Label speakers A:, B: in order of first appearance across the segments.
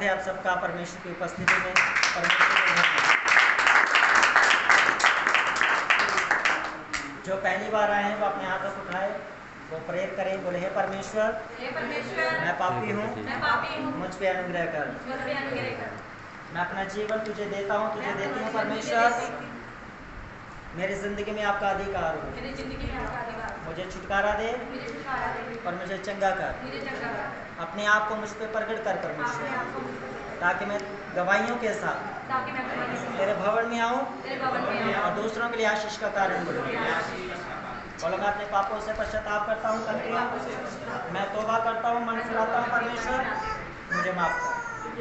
A: स्वागत है आप सबका परमेश्वर की उपस्थिति में, परमेश्वर के घर में। जो पहली बार आए हैं वो अपने हाथों को उठाए, वो प्रेयर करें, बोले हे परमेश्वर, मैं पापी हूँ, मुझ पे अनुग्रह कर। मैं अपना जीवन तुझे देता हूँ, तुझे देती हूँ परमेश्वर। मेरी जिंदगी में आपका अधिकार हो, मुझे छुटकारा दे और मुझे चंगा कर। अपने आप को मुझ पर प्रकट कर परमेश्वर, ताकि मैं गवाहियों के साथ तेरे भवन में आऊँ और दूसरों के लिए आशीष का कारण बनूं। बोलो मैं अपने पापों से पश्चाताप करता हूँ, मैं तौबा करता हूँ, मन फिराता हूँ परमेश्वर, मुझे माफ कर।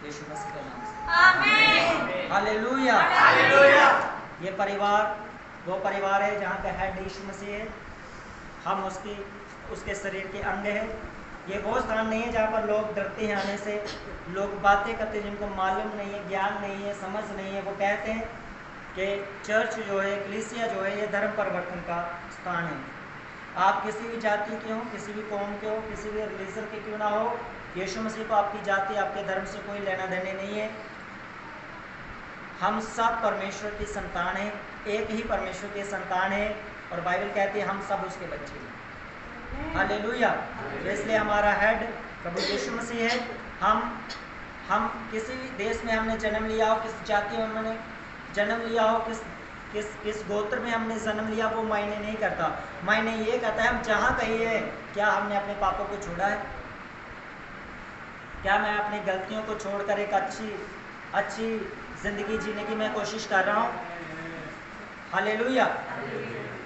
A: यीशु मसीह के नाम से आमीन। हालेलुया। ये परिवार वो परिवार है जहाँ का हेड यीशु मसीह है, हम उसके शरीर के अंग हैं। ये वो स्थान नहीं है जहाँ पर लोग डरते हैं आने से, लोग बातें करते हैं जिनको मालूम नहीं है, ज्ञान नहीं है, समझ नहीं है। वो कहते हैं कि चर्च जो है, कलीसिया जो है, ये धर्म परिवर्तन का स्थान है। आप किसी भी जाति के हो, किसी भी कौम के हो, किसी भी रिलीजन के क्यों ना हो, यीशु मसीह को आपकी जाति, आपके धर्म से कोई लेना देने नहीं है। हम सब परमेश्वर की संतान हैं, एक ही परमेश्वर के संतान हैं, और बाइबल कहती है हम सब उसके बच्चे हैं। हालेलुया। इसलिए हमारा हेड प्रभु यीशु मसीह है। हम किसी भी देश में हमने जन्म लिया हो, किस जाति में हमने जन्म लिया हो, किस गोत्र में हमने जन्म लिया, वो मायने नहीं करता। मायने ये कहता है हम जहाँ कहीं है, क्या हमने अपने पापों को छोड़ा है? क्या मैं अपनी गलतियों को छोड़कर एक अच्छी जिंदगी जीने की मैं कोशिश कर रहा हूँ? हालेलुया।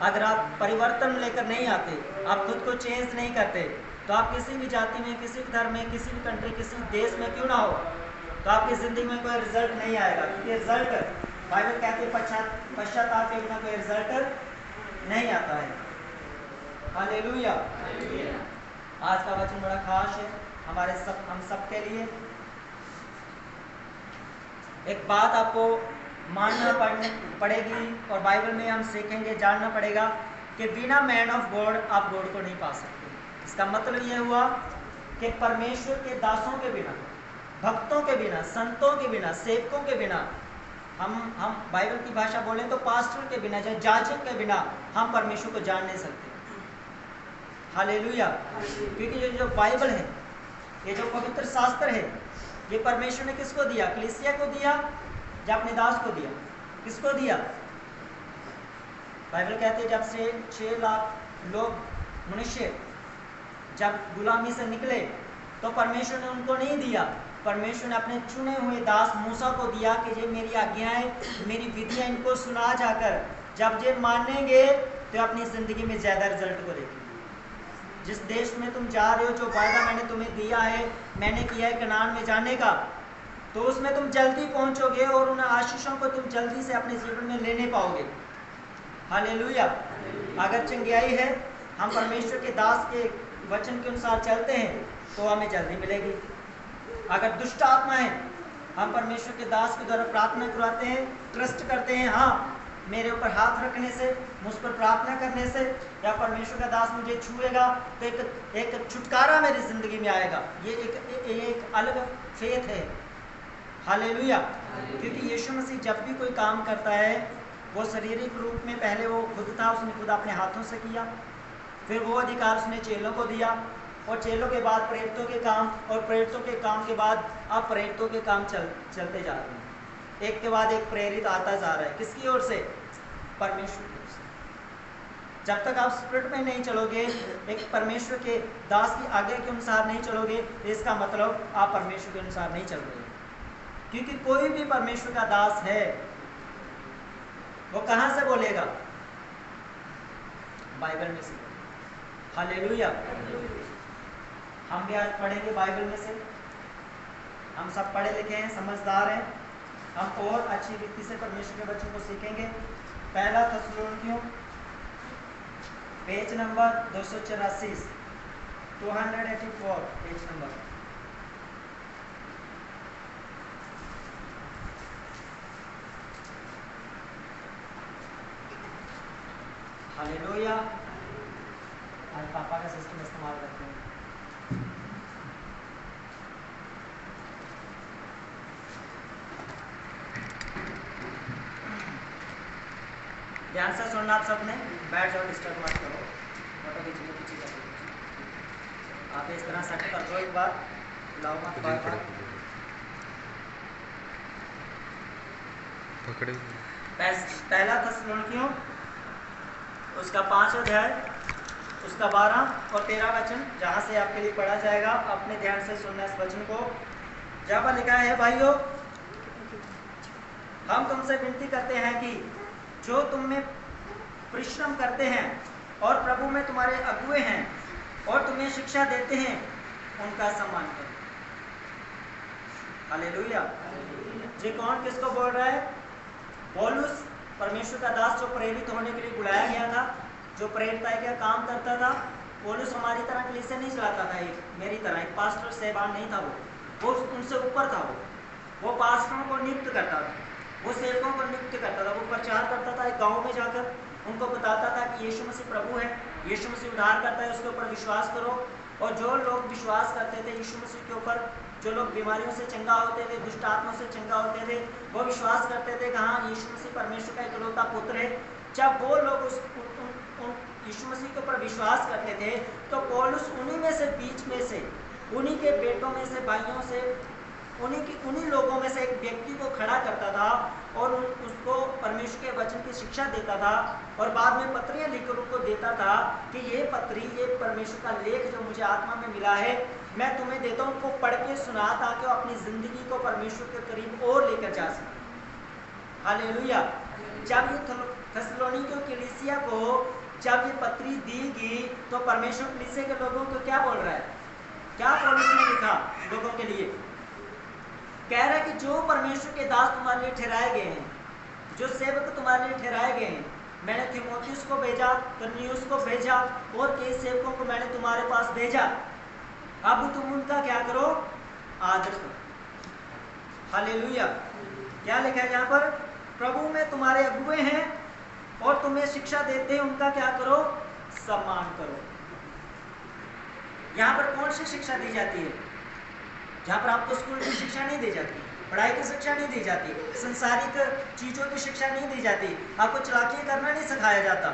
A: अगर आप परिवर्तन लेकर नहीं आते, आप खुद को चेंज नहीं करते, तो आप किसी भी जाति में, किसी भी धर्म में, किसी भी कंट्री, किसी देश में क्यों ना हो, तो आपकी जिंदगी में कोई रिजल्ट नहीं आएगा। क्योंकि रिजल्ट बाइबल कहती है पश्चाताप के बिना कोई रिजल्ट नहीं आता है। हालेलुया। आज का वचन बड़ा खास है हम सब के लिए। एक बात आपको मानना पड़ेगी, और बाइबल में हम सीखेंगे, जानना पड़ेगा कि बिना मैन ऑफ गॉड आप गॉड को नहीं पा सकते। इसका मतलब यह हुआ कि परमेश्वर के दासों के बिना, भक्तों के बिना, संतों के बिना, सेवकों के बिना, हम बाइबल की भाषा बोलें तो पास्टर के बिना, जाजक के बिना हम परमेश्वर को जान नहीं सकते। हालेलुया। क्योंकि ये जो बाइबल है, ये जो पवित्र शास्त्र है, ये परमेश्वर ने किसको दिया? कलीसिया को दिया या अपने दास को दिया? किसको दिया? बाइबल कहते हैं जब से 6 लाख लोग मनुष्य जब गुलामी से निकले, तो परमेश्वर ने उनको नहीं दिया। परमेश्वर ने अपने चुने हुए दास मूसा को दिया कि ये मेरी आज्ञाएं, मेरी विधियां इनको सुना जाकर जब ये मानेंगे तो अपनी जिंदगी में ज्यादा रिजल्ट को देखेंगे। जिस देश में तुम जा रहे हो, जो वायदा मैंने तुम्हें दिया है, मैंने किया है कनान में जाने का, तो उसमें तुम जल्दी पहुंचोगे और उन आशीषों को तुम जल्दी से अपने जीवन में लेने पाओगे। हालेलुया। अगर चंगियाई है, हम परमेश्वर के दास के वचन के अनुसार चलते हैं, तो हमें जल्दी मिलेगी। अगर दुष्ट आत्मा है, हम परमेश्वर के दास के द्वारा प्रार्थना करवाते हैं, ट्रस्ट करते हैं, हाँ मेरे ऊपर हाथ रखने से, मुझ पर प्रार्थना करने से, या परमेश्वर का दास मुझे छुएगा तो एक छुटकारा मेरी जिंदगी में आएगा। ये एक अलग फेथ है। हालेलुया। क्योंकि यीशु मसीह जब भी कोई काम करता है, वो शारीरिक रूप में पहले वो खुद था, उसने खुद अपने हाथों से किया, फिर वो अधिकार उसने चेलों को दिया, और चेलों के बाद प्रेरितों के काम, और प्रेरितों के काम के बाद अब प्रेरितों के काम चलते जा रहे हैं। एक के बाद एक प्रेरित आता जा रहा है। किसकी ओर से? परमेश्वर की ओर से। जब तक आप स्पिरिट में नहीं चलोगे, एक परमेश्वर के दास की आज्ञा के अनुसार नहीं चलोगे, इसका मतलब आप परमेश्वर के अनुसार नहीं चल रहे। क्योंकि कोई भी परमेश्वर का दास है, वो कहां से बोलेगा? बाइबल में से। हालेलुया। हम भी आज पढ़ेंगे बाइबल में से। हम सब पढ़े लिखे हैं, समझदार हैं, हम और अच्छी रीति से परमेश्वर के वचन को सीखेंगे। पहला थिस्सलुनीकियों page number 284, 284 page number. Hallelujah. आज पापा का सिस्टम इस्तेमाल करते हैं। ध्यान से सुनना आप सबने, बैठ जाओ, डिस्टर्ब मत करो, फोटो खींचने की चीज़ आप इस तरह सेट कर दो, एक बार लाओ मत बार
B: पकड़े।
A: पहला थिस्सलुनीकियों उसका 5 अध्याय उसका 12 और 13 वचन, जहाँ से आपके लिए पढ़ा जाएगा, अपने ध्यान से सुनना इस वचन को। जहाँ पर लिखा है, भाइयों हम तुमसे विनती करते हैं कि जो तुम में परिश्रम करते हैं और प्रभु में तुम्हारे अगुए हैं और तुम्हें शिक्षा देते हैं, उनका सम्मान करो। हालेलुया। जी कौन किसको बोल रहा है? पौलुस, परमेश्वर का दास जो प्रेरित होने के लिए बुलाया गया था, जो प्रेरिताई का काम करता था। पौलुस हमारी तरह कलीसिया नहीं चलाता था, एक मेरी तरह एक पास्टर सेवान नहीं था, वो उनसे ऊपर था। वो पास्टरों को नियुक्त करता था, वो सेवकों को नियुक्त करता था, वो प्रचार करता था, एक गाँव में जाकर उनको बताता था कि यीशु मसीह प्रभु है, यीशु मसीह उद्धार करता है, उसके ऊपर विश्वास करो। और जो लोग विश्वास करते थे यीशु मसीह के ऊपर, जो लोग बीमारियों से चंगा होते थे, दुष्ट आत्माओं से चंगा होते थे, वो विश्वास करते थे कि हाँ यीशु मसीह परमेश्वर का इकलौता पुत्र है। जब वो लोग यीशु मसीह के ऊपर विश्वास करते थे, तो पौलुस उन्हीं में से, बीच में से, उन्हीं के बेटों में से, भाइयों से, उन्हीं लोगों में से एक व्यक्ति को खड़ा करता था और उसको परमेश्वर के वचन की शिक्षा देता था, और बाद में पत्रियां लिखकर उनको देता था कि ये पत्री, ये परमेश्वर का लेख जो मुझे आत्मा में मिला है, मैं तुम्हें देता हूँ, उनको पढ़ के सुना, ताकि वो अपनी जिंदगी को परमेश्वर के करीब और लेकर जा सके। हालेलुया। जब ये थिस्सलुनीकियों कलीसिया को जब ये पत्री दी गई, तो परमेश्वर कलीसिया के लोगों को क्या बोल रहा है? क्या पौलुस ने लिखा लोगों के लिए? कह रहा है कि जो परमेश्वर के दास तुम्हारे लिए ठहराए गए हैं, जो सेवक तुम्हारे लिए ठहराए गए हैं, मैंने तीमुथियुस को भेजा, तुर्नियुस को भेजा, और कई सेवकों को मैंने तुम्हारे पास भेजा। अब तुम उनका क्या करो? आदर करो। हालेलुया। क्या लिखा है यहाँ पर? प्रभु में तुम्हारे अगुए हैं और तुम्हें शिक्षा देते हैं, उनका क्या करो? सम्मान करो। यहाँ पर कौन सी शिक्षा दी जाती है? जहाँ पर आपको स्कूल की शिक्षा नहीं दी जाती, पढ़ाई की शिक्षा नहीं दी जाती, संसारिक चीज़ों की शिक्षा नहीं दी जाती, आपको चालाकी करना नहीं सिखाया जाता।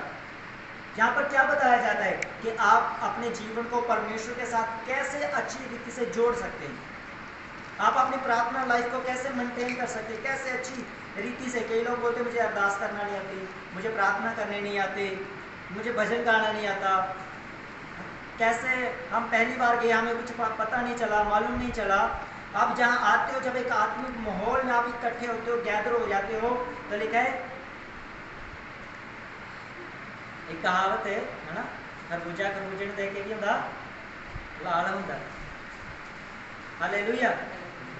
A: यहाँ पर क्या बताया जाता है कि आप अपने जीवन को परमेश्वर के साथ कैसे अच्छी रीति से जोड़ सकते हैं, आप अपनी प्रार्थना लाइफ को कैसे मेंटेन कर सकते हैं, कैसे अच्छी रीति से। कई लोग बोलते मुझे अरदास करना नहीं आती, मुझे प्रार्थना करने नहीं आते, मुझे भजन गाना नहीं आता। कैसे? हम पहली बार गए, हमें कुछ पता नहीं चला, मालूम नहीं चला। आप जहाँ आते हो, जब एक आत्मिक माहौल में आप इकट्ठे होते हो, गैदर हो जाते हो, तो लिखा है, एक कहावत है ना, खरबूजा खरबूजे ने देखे कि लाल होता। हालेलुया।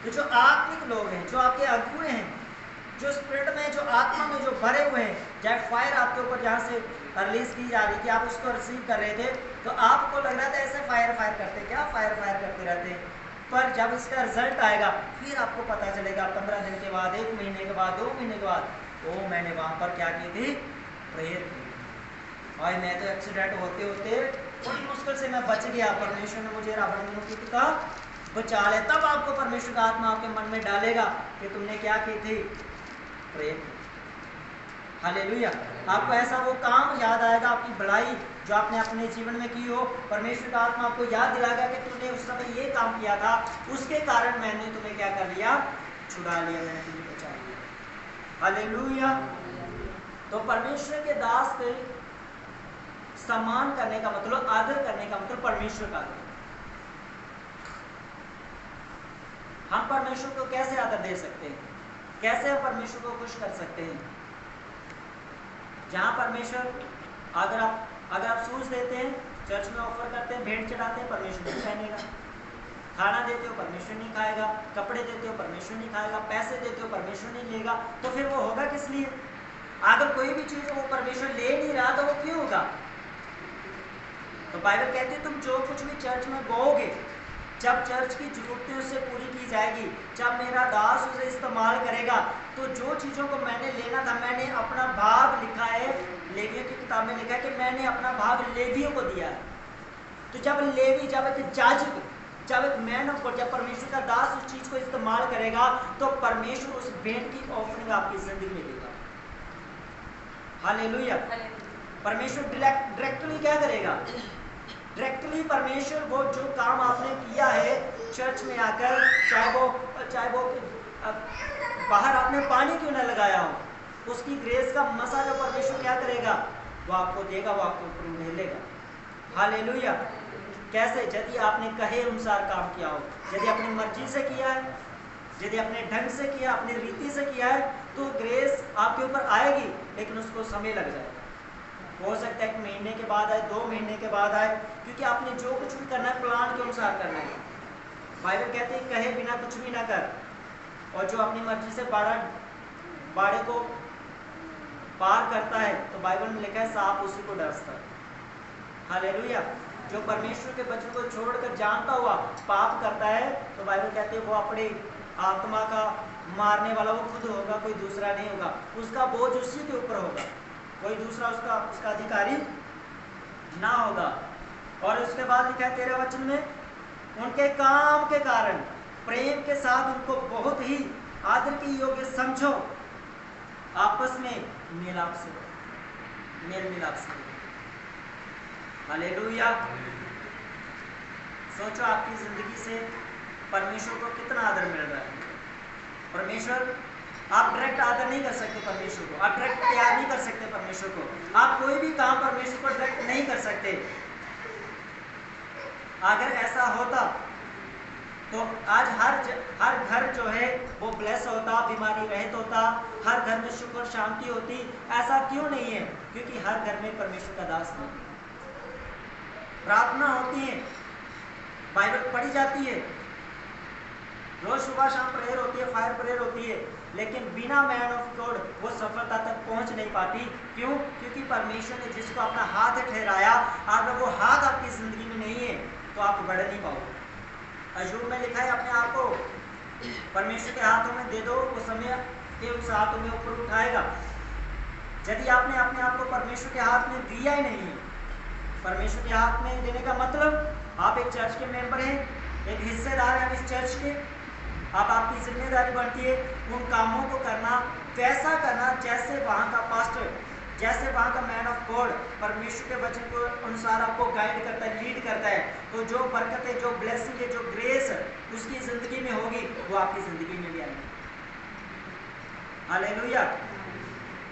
A: तो जो आत्मिक लोग हैं, जो आपके अगुए हैं, जो स्पिरिट में, जो आत्मा में जो भरे हुए हैं, चाहे फायर आपके ऊपर जहाँ से रिलीज की जा रही थी, आप उसको रिसीव कर रहे थे, तो आपको लग रहा था ऐसे फायर करते, क्या फायर करते रहते हैं। पर जब इसका रिजल्ट आएगा, फिर आपको पता चलेगा 15 दिन के बाद, 1 महीने के बाद, 2 महीने के बाद, ओ मैंने वहाँ पर क्या की थी? प्रेयर की। और मैं तो एक्सीडेंट होते होते बड़ी मुश्किल से मैं बच गया, परमेश्वर ने मुझे रावण का बचा ले। तब आपको परमेश्वर का आत्मा आपके मन में डालेगा कि तुमने क्या की थी? प्रेयर। हालेलुया। आपको ऐसा वो काम याद आएगा, आपकी भलाई जो आपने अपने जीवन में की हो, परमेश्वर का आत्मा आपको याद दिलाएगा कि तुमने उस समय ये काम किया था, उसके कारण मैंने तुम्हें क्या कर लिया? छुड़ा लिया, मैंने तुम्हें बचा लिया। हालेलुया। तो परमेश्वर के दास के सम्मान करने का मतलब, आदर करने का मतलब परमेश्वर का आदर। हम परमेश्वर को कैसे आदर दे सकते हैं? कैसे हम परमेश्वर को खुश कर सकते हैं? जहाँ परमेश्वर, अगर आप शूज देते हैं, चर्च में ऑफर करते हैं, भेंट चढ़ाते हैं, परमेश्वर नहीं पहनेगा। खाना देते हो, परमेश्वर नहीं खाएगा। कपड़े देते हो, परमेश्वर नहीं खाएगा। पैसे देते हो, परमेश्वर नहीं लेगा। तो फिर वो होगा किस लिए? अगर कोई भी चीज वो परमेश्वर ले नहीं रहा, तो वो क्यों होगा? तो बाइबल कहती है, तुम जो कुछ भी चर्च में बोओगे, जब चर्च की जरूरतें उससे पूरी की जाएगी, जब मेरा दास उसे इस्तेमाल करेगा, तो जो चीज़ों को मैंने लेना था, मैंने अपना भाग, लिखा है लेवियों की किताब में लिखा है कि मैंने अपना भाग लेवियों को दिया है। तो जब लेवी, जब एक जाजक, जब एक मैन ऑफ गॉड, जब परमेश्वर का दास उस चीज़ को इस्तेमाल करेगा, तो परमेश्वर उस भेंट की ऑफरिंग आपकी जिंदगी में देगा। हालेलुया। परमेश्वर डायरेक्टली क्या करेगा? डायरेक्टली परमेश्वर वो जो काम आपने किया है चर्च में आकर, चाहे वो बाहर आपने पानी क्यों ना लगाया हो, उसकी ग्रेस का मसा जो परमेश्वर क्या करेगा? वो आपको देगा, वो आपको ऊपर उठेलेगा। हालेलुया। कैसे? यदि आपने कहे अनुसार काम किया हो, यदि अपनी मर्जी से किया है, यदि अपने ढंग से किया, अपनी रीति से किया है, तो ग्रेस आपके ऊपर आएगी, लेकिन उसको समय लग जाएगा। हो सकता है 1 महीने के बाद आए, 2 महीने के बाद आए, क्योंकि आपने जो कुछ भी करना है प्लान के अनुसार करना है। बाइबल कहते हैं कहे बिना कुछ भी ना कर, और जो अपनी मर्जी से बाड़े को पार करता है, तो बाइबल में लिखा है सांप उसी को डसता है। हालेलुया। जो परमेश्वर के वचन को छोड़कर जानता हुआ पाप करता है, तो बाइबल कहते हैं वो अपनी आत्मा का मारने वाला वो खुद होगा, कोई दूसरा नहीं होगा। उसका बोझ उसी के ऊपर होगा, कोई दूसरा उसका अधिकारी ना होगा। और उसके बाद लिखा है 13 वचन में, उनके काम के कारण प्रेम के साथ उनको बहुत ही आदर के योग्य समझो, आपस में मेल मिलाप से। हालेलुया। सोचो आपकी जिंदगी से परमेश्वर को कितना आदर मिल रहा है। परमेश्वर, आप डायरेक्ट आदर नहीं कर सकते परमेश्वर को, आप डायरेक्ट प्यार नहीं कर सकते परमेश्वर को, आप कोई भी काम परमेश्वर को डायरेक्ट नहीं कर सकते। अगर ऐसा होता तो आज हर घर जो है वो ब्लेस होता, बीमारी रहित होता, हर घर में सुख और शांति होती। ऐसा क्यों नहीं है? क्योंकि हर घर में परमेश्वर का दास नहीं, प्रार्थना होती है, बाइबल पढ़ी जाती है, रोज सुबह शाम प्रेयर होती है, फायर प्रेयर होती है, लेकिन बिना मैन ऑफ गॉड वो सफलता तक पहुंच नहीं पाती। क्यों? क्योंकि परमेश्वर ने जिसको अपना हाथ ठहराया, अगर वो हाथ आपकी जिंदगी में नहीं है तो आप बढ़ नहीं पाओगे। अय्यूब में लिखा है अपने आप को परमेश्वर के हाथों में दे दो, वो समय के उस हाथों में ऊपर उठाएगा। यदि आपने अपने आप को परमेश्वर के हाथ में दिया ही नहीं है, परमेश्वर के हाथ में देने का मतलब आप एक चर्च के मेंबर हैं, एक हिस्सेदार हैं इस चर्च के, अब आपकी जिम्मेदारी बनती है उन कामों को करना, वैसा करना जैसे वहाँ का पास्टर, जैसे वहाँ का मैन ऑफ गॉड परमेश्वर के वचन को अनुसार आपको गाइड करता है, लीड करता है। तो जो बरकत है, जो ब्लेसिंग है, जो ग्रेस उसकी जिंदगी में होगी, वो आपकी जिंदगी में भी आएगी। हालेलुया।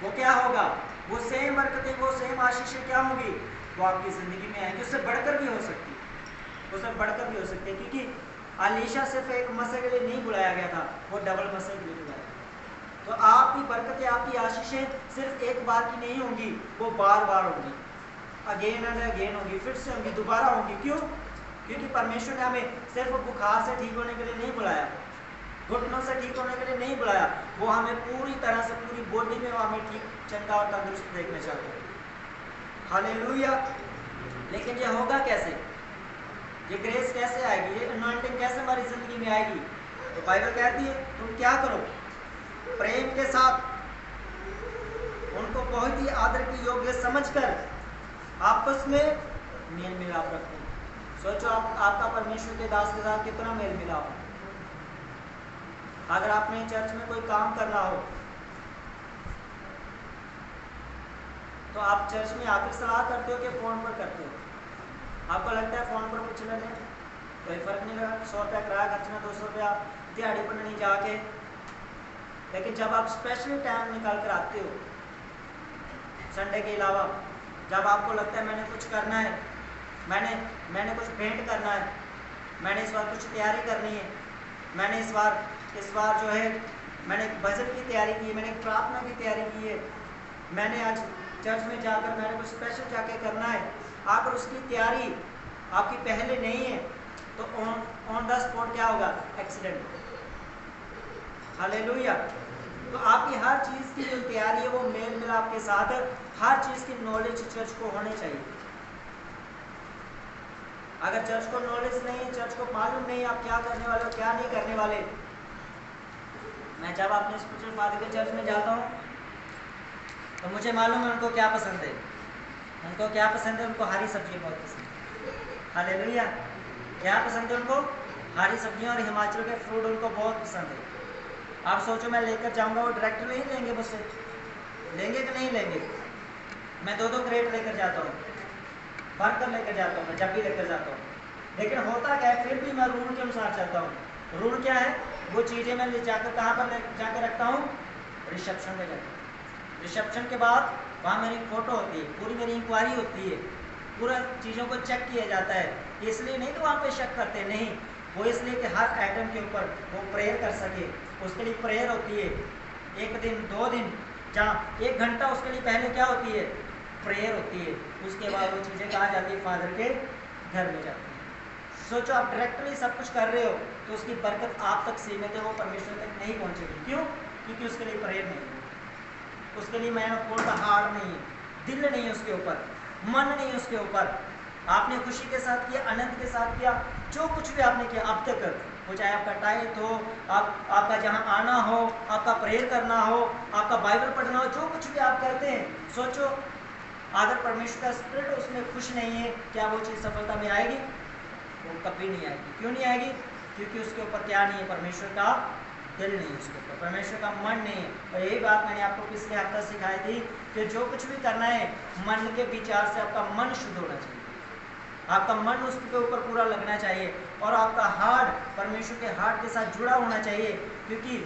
A: वो क्या होगा? वो सेम बरकतें, वो सेम आशीषें क्या होगी? वो आपकी जिंदगी में आएगी। उससे बढ़कर भी हो सकती है, उससे बढ़कर भी हो सकती है, क्योंकि अलीशा सिर्फ एक मसे के लिए नहीं बुलाया गया था, वो डबल मसे के लिए बुलाया। तो आपकी बरकतें, आपकी आशीषें सिर्फ एक बार की नहीं होंगी, वो बार बार होंगी, अगेन एंड अगेन होंगी, फिर से होंगी, दोबारा होंगी। क्यों? क्योंकि परमेश्वर ने हमें सिर्फ बुखार से ठीक होने के लिए नहीं बुलाया, घुटनों से ठीक होने के लिए नहीं बुलाया, वो हमें पूरी तरह से, पूरी बॉडी में वो हमें ठीक, चंगा और तंदुरुस्त देखना चाहते हैं। हालेलुया। लेकिन ये होगा कैसे? ये ग्रेस कैसे आएगी? ये अनॉइंटिंग कैसे हमारी जिंदगी में आएगी? तो बाइबल कहती है तुम क्या करो? प्रेम के साथ उनको बहुत ही आदर की योग्य समझकर आपस में मेल मिलाप रखो। सोचो आपका परमेश्वर के दास के साथ कितना मेल मिलाप है। अगर आपने चर्च में कोई काम करना हो तो आप चर्च में आकर सलाह करते हो कि फोन पर करते हो? आपको लगता है फोन पर कुछ लेने कोई फर्क नहीं लगा, 100 रुपया किराया खर्चना, 200 रुपया दिहाड़ी पर नहीं जाके। लेकिन जब आप स्पेशली टाइम निकाल कर आते हो संडे के अलावा, जब आपको लगता है मैंने कुछ करना है, मैंने कुछ भेंट करना है, मैंने इस बार कुछ तैयारी करनी है, मैंने इस बार जो है मैंने भजन की तैयारी की है, मैंने प्रार्थना की तैयारी की है, मैंने आज चर्च में जाकर मैंने कुछ स्पेशल जाके करना है। अगर उसकी तैयारी आपकी पहले नहीं है तो ऑन द स्पॉट क्या होगा? एक्सीडेंट। हालेलुया। तो आपकी हर चीज़ की जो तैयारी है वो मेल मिलाप के साथ, हर चीज़ की नॉलेज चर्च को होनी चाहिए। अगर चर्च को नॉलेज नहीं, चर्च को मालूम नहीं आप क्या करने वाले हो, क्या नहीं करने वाले। मैं जब अपने स्पिरिचुअल फादर के चर्च में जाता हूँ तो मुझे मालूम है उनको क्या पसंद है, उनको क्या पसंद है, उनको हरी सब्जी बहुत पसंद है। हालेलुया। क्या पसंद है उनको? हरी सब्जियां और हिमाचल के फ्रूट उनको बहुत पसंद है। आप सोचो मैं लेकर जाऊंगा, वो डायरेक्ट नहीं लेंगे मुझसे, लेंगे कि नहीं लेंगे? मैं 2-2 क्रेट लेकर जाता हूँ, भरकर लेकर जाता हूँ, मैं जब भी लेकर जाता हूँ। लेकिन होता क्या है, फिर भी मैं रूल के अनुसार चलता हूँ। रूल क्या है, वो चीज़ें मैं ले जाकर कहाँ पर ले जाकर रखता हूँ, रिसेप्शन पे जाकर। रिसेप्शन के बाद वहाँ मेरी फ़ोटो होती है, पूरी मेरी इंक्वायरी होती है, पूरा चीज़ों को चेक किया जाता है। इसलिए नहीं तो वहाँ पे शक करते, नहीं, वो इसलिए कि हर आइटम के ऊपर वो प्रेयर कर सके, उसके लिए प्रेयर होती है। 1 दिन 2 दिन, जहाँ 1 घंटा उसके लिए पहले क्या होती है, प्रेयर होती है। उसके बाद वो चीज़ें कहाँ जाती है, फादर के घर में जाती है। सोचो आप डायरेक्टली सब कुछ कर रहे हो तो उसकी बरकत आप तक सीमित है, वो परमेश्वर तक नहीं पहुँचेगी। क्यों? क्योंकि उसके लिए प्रेयर नहीं है, उसके लिए मैन ऑफ गॉड का हार्ट नहीं है, दिल नहीं है उसके ऊपर, मन नहीं है उसके ऊपर। आपने खुशी के साथ किया, आनंद के साथ किया, जो कुछ भी आपने किया अब तक, वो चाहे आपका टाइट हो, आपका जहाँ आना हो, आपका प्रेयर करना हो, आपका बाइबल पढ़ना हो, जो कुछ भी आप करते हैं, सोचो अगर परमेश्वर का स्पिरिट उसमें खुश नहीं है, क्या वो चीज़ सफलता में आएगी? वो कभी नहीं आएगी। क्यों नहीं आएगी? क्योंकि उसके ऊपर क्या नहीं है, परमेश्वर का दिल नहीं है उसके ऊपर, परमेश्वर का मन नहीं है। और यही बात मैंने आपको पिछले हफ्ता सिखाई थी कि जो कुछ भी करना है, मन के विचार से आपका मन शुद्ध होना चाहिए, आपका मन उसके ऊपर पूरा लगना चाहिए, और आपका हार्ट परमेश्वर के हार्ट के साथ जुड़ा होना चाहिए। क्योंकि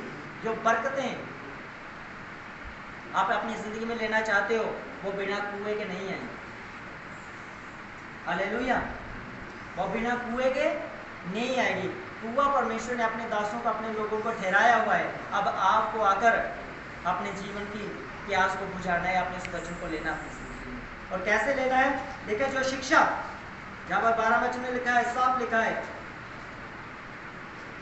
A: जो बरकतें आप अपनी जिंदगी में लेना चाहते हो, वो बिना कुएं के नहीं आएंगे। हालेलुया, वो बिना कुएं के नहीं आएगी। कुआं परमेश्वर ने अपने दासों को, अपने लोगों को ठहराया हुआ है। अब आपको आकर अपने जीवन की प्यास को बुझाना है, अपने उस वचन को लेना अपनी जिंदगी में। और कैसे लेना है? देखिए, जो शिक्षा, जहाँ पर 12 वचन में लिखा है, साफ लिखा है,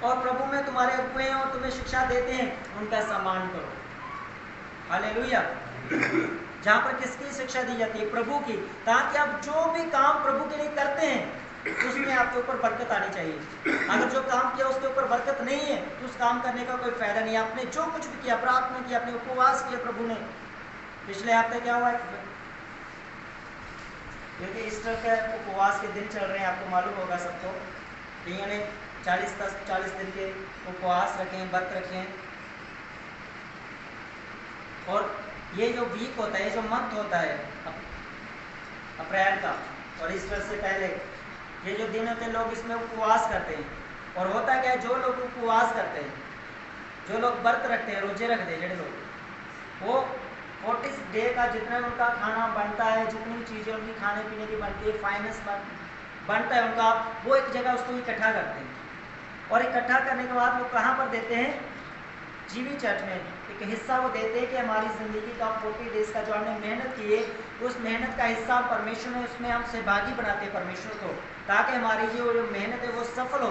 A: और प्रभु में तुम्हारे अगुए हैं और तुम्हें शिक्षा देते हैं, उनका सम्मान करो। हालेलुया। जहाँ पर किसकी शिक्षा दी जाती है? प्रभु की, ताकि आप जो भी काम प्रभु के लिए करते हैं उसमें आपके ऊपर बरकत आनी चाहिए। अगर जो काम किया उसके ऊपर बरकत नहीं है तो उस काम करने का कोई फायदा नहीं। आपने जो कुछ भी किया, प्रार्थना किया, आपने उपवास किया, प्रभु ने, पिछले हफ्ते क्या हुआ है, क्योंकि ईस्टर के उपवास के दिन चल रहे हैं, आपको मालूम होगा सबको। कईयों ने 40 दिन के उपवास रखे हैं, व्रत रखे हैं। और ये जो वीक होता है, ये जो मंथ होता है अप्रैल का, और ईस्टर से पहले ये जो दिन होते हैं, लोग इसमें उपवास करते हैं। और होता क्या है, जो लोग उपवास करते हैं, जो लोग व्रत रखते हैं, रोजे रखते हैं, जो लोग, वो 40 डे का जितना उनका खाना बनता है, जितनी चीज़ें उनकी खाने पीने की बनती है, फाइनेंस बनता है उनका, वो एक जगह उसको इकट्ठा करते हैं। और इकट्ठा करने के बाद वो कहाँ पर देते हैं? जीवी चर्च में एक हिस्सा वो देते हैं कि हमारी ज़िंदगी का 40 डेज का जो हमने मेहनत की है, उस मेहनत का हिस्सा परमेश्वर ने, उसमें हम सहभागी बनाते हैं परमेश्वर को, ताकि हमारी जो मेहनत है वो सफल हो।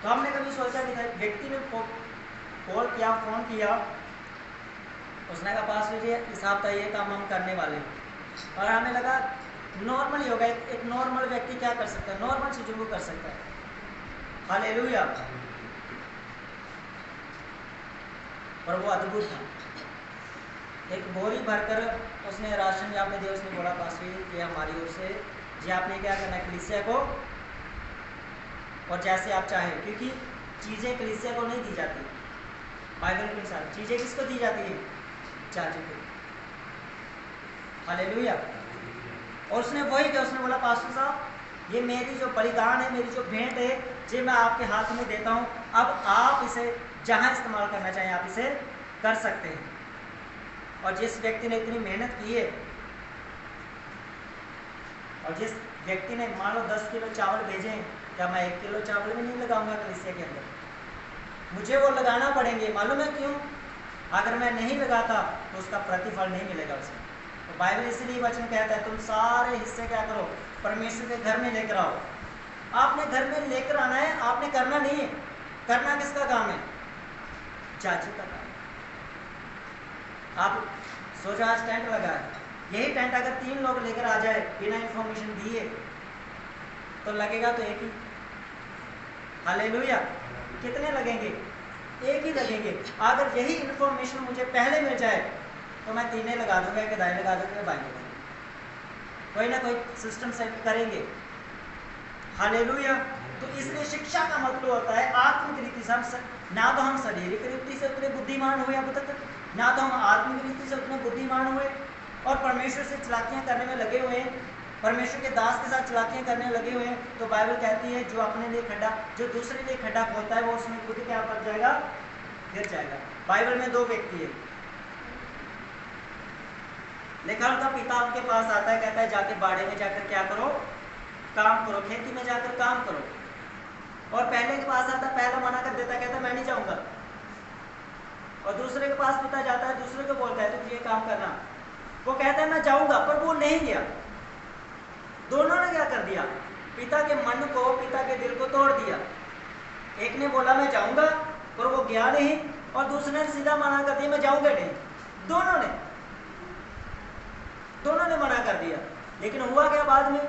A: तो हमने कभी सोचा कि व्यक्ति ने कॉल किया, फ़ोन किया, उसने कहा पास जी इस हफ्ता ये काम हम करने वाले हैं, और हमें लगा नॉर्मल ही होगा, एक नॉर्मल व्यक्ति क्या कर सकता है, नॉर्मल चीज़ों को कर सकता है। हालेलुया। और वो अद्भुत था। एक बोरी भरकर उसने राशन यहाँ पे दिया, उसने बोला पासवी कि हमारी ओर से जी आपने क्या करना है, कलीसिया को, और जैसे आप चाहें, क्योंकि चीज़ें कलीसिया को नहीं दी जाती, बाइबल के अनुसार चीज़ें किसको दी जाती है? चाची को। हालेलुया। और उसने वही किया, उसने बोला पास्टर साहब ये मेरी जो बलिदान है, मेरी जो भेंट है, ये मैं आपके हाथ में देता हूँ, अब आप इसे जहाँ इस्तेमाल करना चाहें आप इसे कर सकते हैं। और जिस व्यक्ति ने इतनी मेहनत की है, और जिस व्यक्ति ने मान लो 10 किलो चावल भेजे, क्या मैं 1 किलो चावल भी नहीं लगाऊंगा कलीसिया के अंदर? मुझे वो लगाना पड़ेंगे। मालूम है क्यों? अगर मैं नहीं लगाता तो उसका प्रतिफल नहीं मिलेगा उसे। तो बाइबल इसलिए वचन कहता है तुम सारे हिस्से क्या करो, परमेश्वर के घर में लेकर आओ। आपने घर में लेकर आना है, आपने करना नहीं है। करना किसका काम है? चाची का काम। आप सोचो आज टेंट लगा है, यही टेंट अगर 3 लोग लेकर आ जाए बिना इंफॉर्मेशन दिए तो लगेगा तो एक ही। हालेलुया। कितने लगेंगे? एक ही लगेंगे। अगर यही इंफॉर्मेशन मुझे पहले मिल जाए तो मैं 3 लगा दूंगा, एक दाएं लगा दूंगा, बाएं लगा दूंगा, कोई ना कोई सिस्टम सेट करेंगे। हालेलुया। तो इसलिए शिक्षा का मतलब होता है आत्मिक रीति से हम ना तो हम शारीरिक रीति से उतने बुद्धिमान हुए अब तक, ना तो हम आत्मिक रीति से उतने बुद्धिमान हुए, और परमेश्वर से चलाकियां करने में लगे हुए हैं, परमेश्वर के दास के साथ चलाकियां करने लगे हुए हैं, तो बाइबल कहती है जो अपने लिए खड्डा, जो दूसरे लिए खड्डा खोदता है वो उसमें खुद क्या कर जाएगा, गिर जाएगा। बाइबल में 2 व्यक्ति है, लिखा उनका पिता उनके पास आता है, कहता है जाके बाड़े में जाकर क्या करो, काम करो, खेती में जाकर काम करो। और पहले के पास आता है, पहला मना कर देता है, कहता है मैं नहीं जाऊंगा। और दूसरे के पास पिता जाता है, दूसरे को बोलता है तुम ये काम करना, वो कहता है मैं जाऊंगा, पर वो नहीं गया। दोनों ने क्या कर दिया, पिता के मन को, पिता के दिल को तोड़ दिया। एक ने बोला मैं जाऊंगा पर वो गया नहीं, और दूसरे ने सीधा मना कर दिया मैं जाऊंगा नहीं। दोनों ने मना कर दिया। लेकिन हुआ क्या बाद में,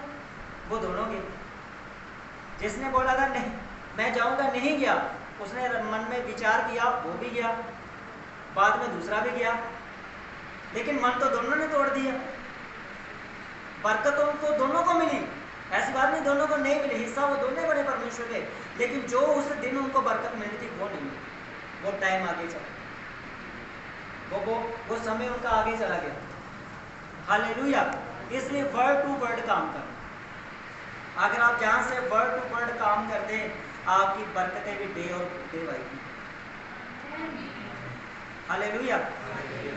A: वो दोनों गए। जिसने बोला था नहीं मैं जाऊंगा नहीं गया, उसने मन में विचार किया, वो भी गया, बाद में दूसरा भी गया, लेकिन मन तो दोनों ने तोड़ दिया। बरकत उनको दोनों को मिली, ऐसी बात नहीं दोनों को नहीं मिली, हिस्सा वो दोनों बड़े परमेश्वर के, लेकिन जो उस दिन उनको बरकत मिली थी वो नहीं मिली। वो टाइम आगे चला, वो समय उनका आगे चला गया। हालेलुया। इसलिए वर्ड टू वर्ड काम कर, अगर आप जहां से वर्ड टू वर्ड काम करते हैं आपकी बरकतें भी डे और डे आएगी। हालेलुया।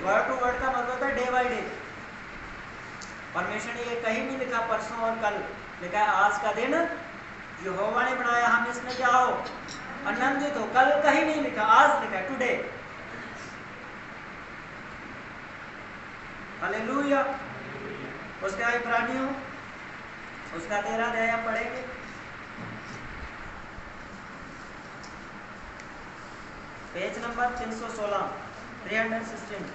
A: वर्ड टू वर्ड का मतलब है डे बाय डे। परमेश्वर ने ये कहीं नहीं लिखा परसों और कल, लिखा है आज का दिन यहोवा ने बनाया, हम इसमें क्या हो, आनंदित हो। कल कहीं नहीं लिखा, आज लिखा है टुडे। हालेलुया। उसके बाद इब्रानियों उसका 13 अध्याय हम पढ़ेंगे। पेज नंबर 316 316,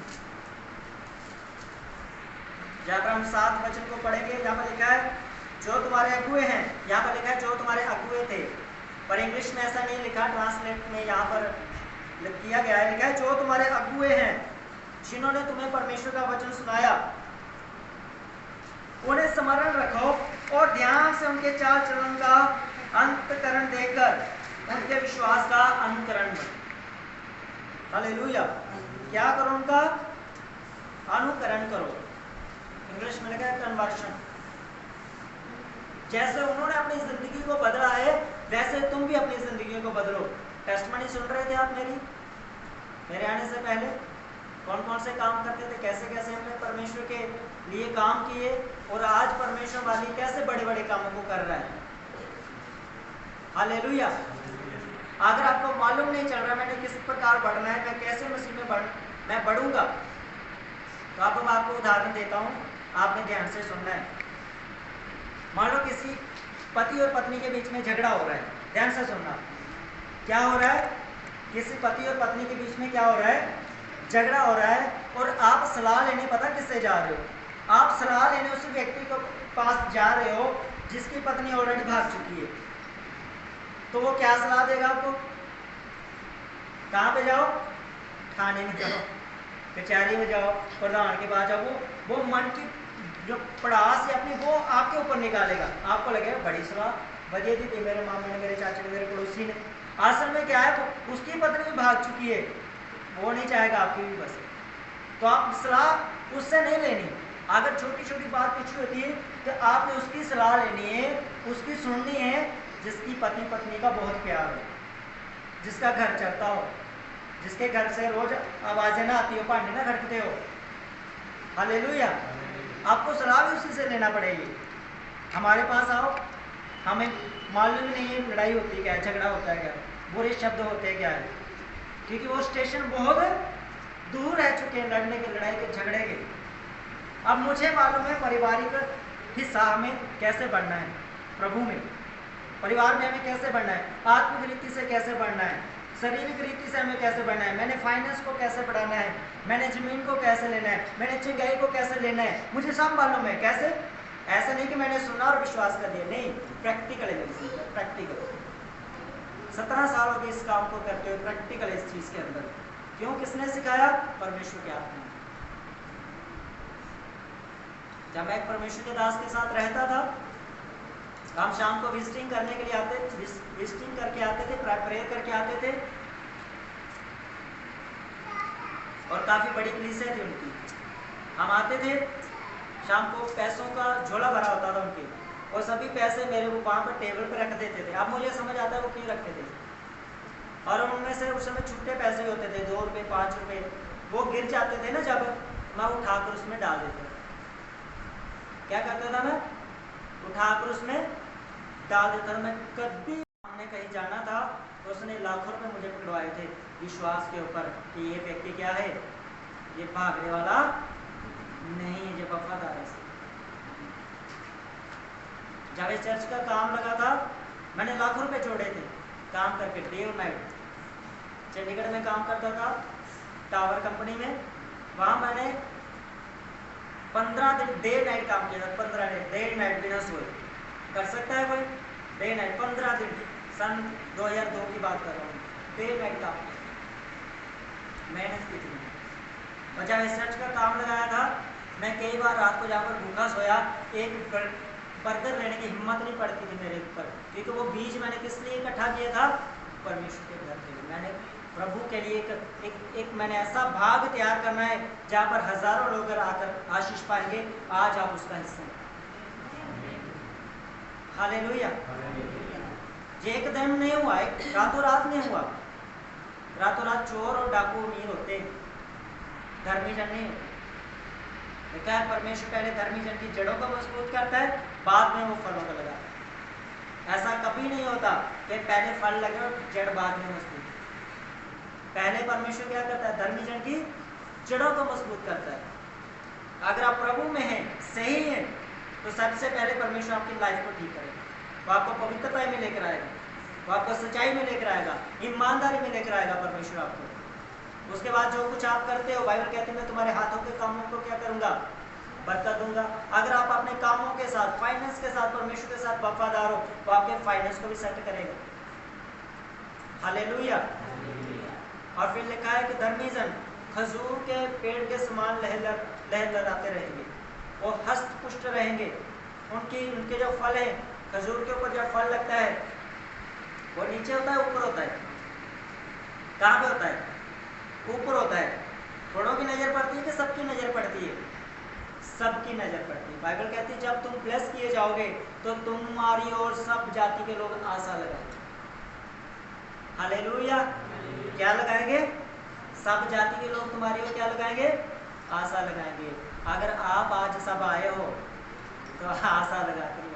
A: जहाँ पर हम 7 वचन को पढ़ेंगे। यहाँ पर लिखा है जो तुम्हारे अगुए हैं, यहाँ पर लिखा है जो तुम्हारे अगुए थे, पर इंग्लिश में ऐसा नहीं लिखा, ट्रांसलेट में यहाँ पर किया गया है, लिखा है जो तुम्हारे अगुए हैं जिन्होंने तुम्हें परमेश्वर का वचन सुनाया, उन्हें स्मरण रखो और ध्यान से उनके चाल चलन का अंतकरण देखकर उनके विश्वास का अनुकरण करो। हालेलुया। क्या करो, उनका अनुकरण करो। इंग्लिश में लिखा है कन्वर्शन। जैसे उन्होंने अपनी जिंदगी को बदला है वैसे तुम भी अपनी जिंदगी को बदलो। टेस्टमनी सुन रहे थे आप मेरे आने से पहले, कौन कौन से काम करते थे, कैसे कैसे हमने परमेश्वर के लिए काम किए, और आज परमेश्वर वाली कैसे बड़े बड़े कामों को कर रहा है। हालेलुया। अगर आपको मालूम नहीं चल रहा मैंने किस प्रकार बढ़ना है, मैं कैसे मसीह में मैं बढ़ूंगा, तो अब मैं आपको उदाहरण देता हूँ, आपने ध्यान से सुनना है। मान लो किसी पति और पत्नी के बीच में झगड़ा हो रहा है, ध्यान से सुनना। क्या हो रहा है, किसी पति और पत्नी के बीच में क्या हो रहा है, झगड़ा हो रहा है, और आप सलाह लेने पता किससे जा रहे हो, आप सलाह लेने उस व्यक्ति को पास जा रहे हो जिसकी पत्नी ऑलरेडी भाग चुकी है। तो वो क्या सलाह देगा आपको, कहाँ पे जाओ, थाने में जाओ, कचहरी में जाओ, प्रधान के पास जाओ। वो मन की जो पड़ास है अपनी वो आपके ऊपर निकालेगा, आपको लगेगा बड़ी सलाह बढ़िया दी थी मेरे मामे ने, मेरे चाचा ने, मेरे पड़ोसी ने। असल में क्या है, उसकी पत्नी भी भाग चुकी है, वो नहीं चाहेगा आपकी भी बस। तो आप सलाह उससे नहीं लेनी। अगर छोटी छोटी बात कुछ होती है तो आपने उसकी सलाह लेनी है, उसकी सुननी है, जिसकी पति पत्नी का बहुत प्यार हो, जिसका घर चलता हो, जिसके घर से रोज आवाजें ना आती हो, भांडे ना खड़कते हो। हालेलुया। आपको सलाह भी उसी से लेना पड़ेगी। हमारे पास आओ, हमें मालूम नहीं है लड़ाई होती है क्या, झगड़ा होता है क्या, बुरे शब्द होते हैं क्या है, क्योंकि वो स्टेशन बहुत दूर रह चुके हैं लड़ने के, लड़ाई के, झगड़े के। अब मुझे मालूम है पारिवारिक हिस्सा हमें कैसे बढ़ना है, प्रभु में, परिवार में हमें कैसे बढ़ना है, आत्मिक रीति से कैसे बढ़ना है, शारीरिक रीति से हमें कैसे बढ़ना है, मैंने फाइनेंस को कैसे बढ़ाना है, मैंने जमीन को कैसे लेना है, मैंने चिंगाई को कैसे लेना है, मुझे सब मालूम है कैसे। ऐसा नहीं कि मैंने सुना और विश्वास कर दिया, नहीं, प्रैक्टिकल है, प्रैक्टिकल। 17 साल हो गए इस काम को करते हुए, प्रैक्टिकल इस चीज के अंदर। क्यों, किसने सिखाया, परमेश्वर के आत्मा। जब मैं एक परमेश्वर के दास के साथ रहता था, हम शाम को विजिटिंग करने के लिए आते, विजिटिंग करके आते थे, प्रेयर करके आते थे, और काफी बड़ी कलीसिया थी उनकी। हम आते थे शाम को पैसों का झोला भरा होता था उनके, और सभी पैसे मेरे वो वहाँ पर टेबल पर रख देते थे। अब मुझे समझ आता है वो क्यों रखते थे। और उनमें से उस समय छुट्टे पैसे होते थे, 2 रुपये 5 रुपये, वो गिर जाते थे ना, जब मैं उठाकर उसमें डाल देता था। क्या करता था मैं? उठाकर उसमें डाल देता था। मैं कभी हमने कहीं जाना था तो उसने लाखों रुपए मुझे पकड़वाए थे विश्वास के ऊपर कि ये व्यक्ति क्या है, ये भागने वाला नहीं है, ये वफादार है। जब इस चर्च का काम लगा था मैंने लाखों रुपए जोड़े थे काम करके, डे और नाइट। चंडीगढ़ में काम करता था टावर कंपनी में, वहाँ मैंने 15 दिन डे नाइट काम किया था। 15 दिन डे नाइट बिना सोए। कर सकता है कोई? डे नाइट 15 दिन, सन 2002 की बात कर रहा हूँ। डे नाइट काम किया, मेहनत की थी। और जब इस चर्च का काम लगाया था मैं कई बार रात को जाकर भूखा सोया, एक बर्गर लेने की हिम्मत नहीं पड़ती थी मेरे ऊपर, क्योंकि वो बीज मैंने किस लिए इकट्ठा किया था? परमेश्वर के घर के लिए। मैंने प्रभु के लिए एक मैंने ऐसा भाग तैयार करना है जहाँ पर हजारों लोग आकर आशीष पाएंगे। आज आप उसका हिस्सा हैं। हालेलुया। ये एक दिन नहीं हुआ, एक रातों रात नहीं हुआ। रातों रात चोर और डाकू नहीं होते, धर्मी जन नहीं होते। देखा है, परमेश्वर पहले धर्मी जन की जड़ों को मजबूत करता है, बाद में वो फलों को लगाता है। ऐसा कभी नहीं होता कि पहले फल लगे और जड़ बाद में मजबूत। पहले परमेश्वर क्या करता है? धर्मी जन की जड़ों को मजबूत करता है। अगर आप प्रभु में हैं, सही हैं, तो सबसे पहले परमेश्वर आपकी लाइफ को ठीक करेगा। वो आपको पवित्रता में लेकर आएगा, वो आपको सच्चाई में लेकर आएगा, ईमानदारी में लेकर आएगा परमेश्वर आपको। उसके बाद जो कुछ आप करते हो, बाइबल कहती है मैं तुम्हारे हाथों के कामों को क्या करूंगा? बरकत दूंगा। अगर आप अपने कामों के साथ, फाइनेंस के साथ परमेश्वर के साथ वफादार हो, तो आपके फाइनेंस को भी सेट करेगा। हालेलुया। और फिर लिखा है कि धर्मी जन खजूर के पेड़ के समान लहलहाते रहेंगे, वो हस्त पुष्ट रहेंगे। उनके जो फल है, खजूर के ऊपर जब फल लगता है वो नीचे होता है ऊपर होता है? कहाँ पे होता है? ऊपर होता है। थोड़ों की नजर पड़ती है कि सबकी नजर पड़ती है? सबकी नजर पड़ती है। बाइबल कहती है जब तुम ब्लेस किए जाओगे तो तुम्हारी और सब जाति के लोग आशा लगाएंगे। हालेलुया। क्या लगाएंगे? सब जाति के लोग तुम्हारी ओर क्या लगाएंगे? आशा लगाएंगे। अगर आप आज सब आए हो तो आशा लगाकर ही,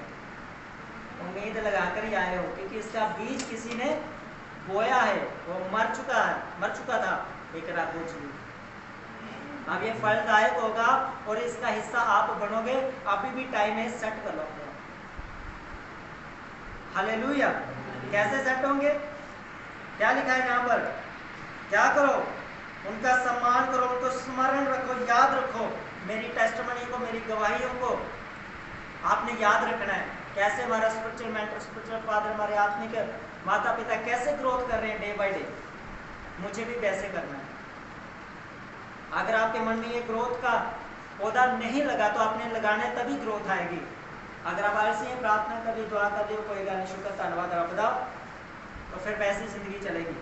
A: उम्मीद लगाकर ही आए हो, क्योंकि इसका बीज किसी ने बोया है, वो मर चुका था, एक रात हो चुकी। अब ये फलदायक होगा और इसका हिस्सा आप बनोगे। अभी भी टाइम है, सेट कर लो अपने। हालेलुया। कैसे सेट होंगे? क्या लिखा है यहाँ पर? क्या करो? उनका सम्मान करो, उनको स्मरण रखो, याद रखो। मेरी टेस्टिमनी को, मेरी गवाहियों को आपने याद रखना है। कैसे हमारा स्पिरिचुअल मेंटर, स्पिरिचुअल फादर, हमारे आत्मिक माता पिता कैसे ग्रोथ कर रहे हैं डे बाय डे, मुझे भी वैसे करना है। अगर आपके मन में ये ग्रोथ का पौधा नहीं लगा तो आपने लगाना है, तभी ग्रोथ आएगी। अगर आप ऐसे ही प्रार्थना कर ली, दुआ कर ली, कोई गाने शुक्र धन्यवाद रब दा, तो फिर वैसी जिंदगी चलेगी,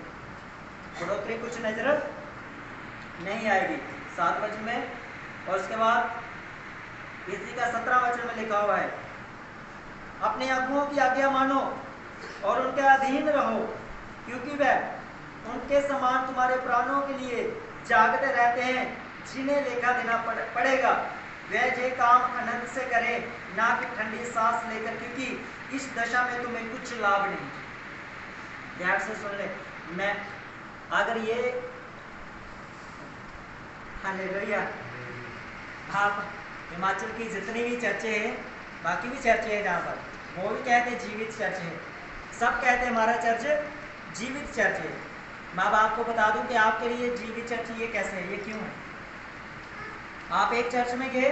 A: बढ़ोतरी कुछ नजर नहीं आएगी। 7 वचन में, और उसके बाद इसी का 17 वचन में लिखा हुआ है, अपने अगुओं की आज्ञा मानो और उनके अधीन रहो, क्योंकि वह उनके समान तुम्हारे प्राणों के लिए जागते रहते हैं, जिन्हें लेखा देना पड़ेगा। वह जे काम आनंद से करे, ना कि ठंडी सांस लेकर, क्योंकि इस दशा में तुम्हें कुछ लाभ नहीं। ध्यान से सुन ले। मैं अगर ये हालेलुया, आप हिमाचल की जितनी भी चर्चे हैं, बाकी भी चर्चे हैं जहाँ पर, वो भी कहते हैं जीवित चर्च है। सब कहते हैं हमारा चर्च जीवित चर्च है। मैं अब आपको बता दूं कि आपके लिए जीवित चर्च ये कैसे है, ये क्यों है। आप एक चर्च में गए,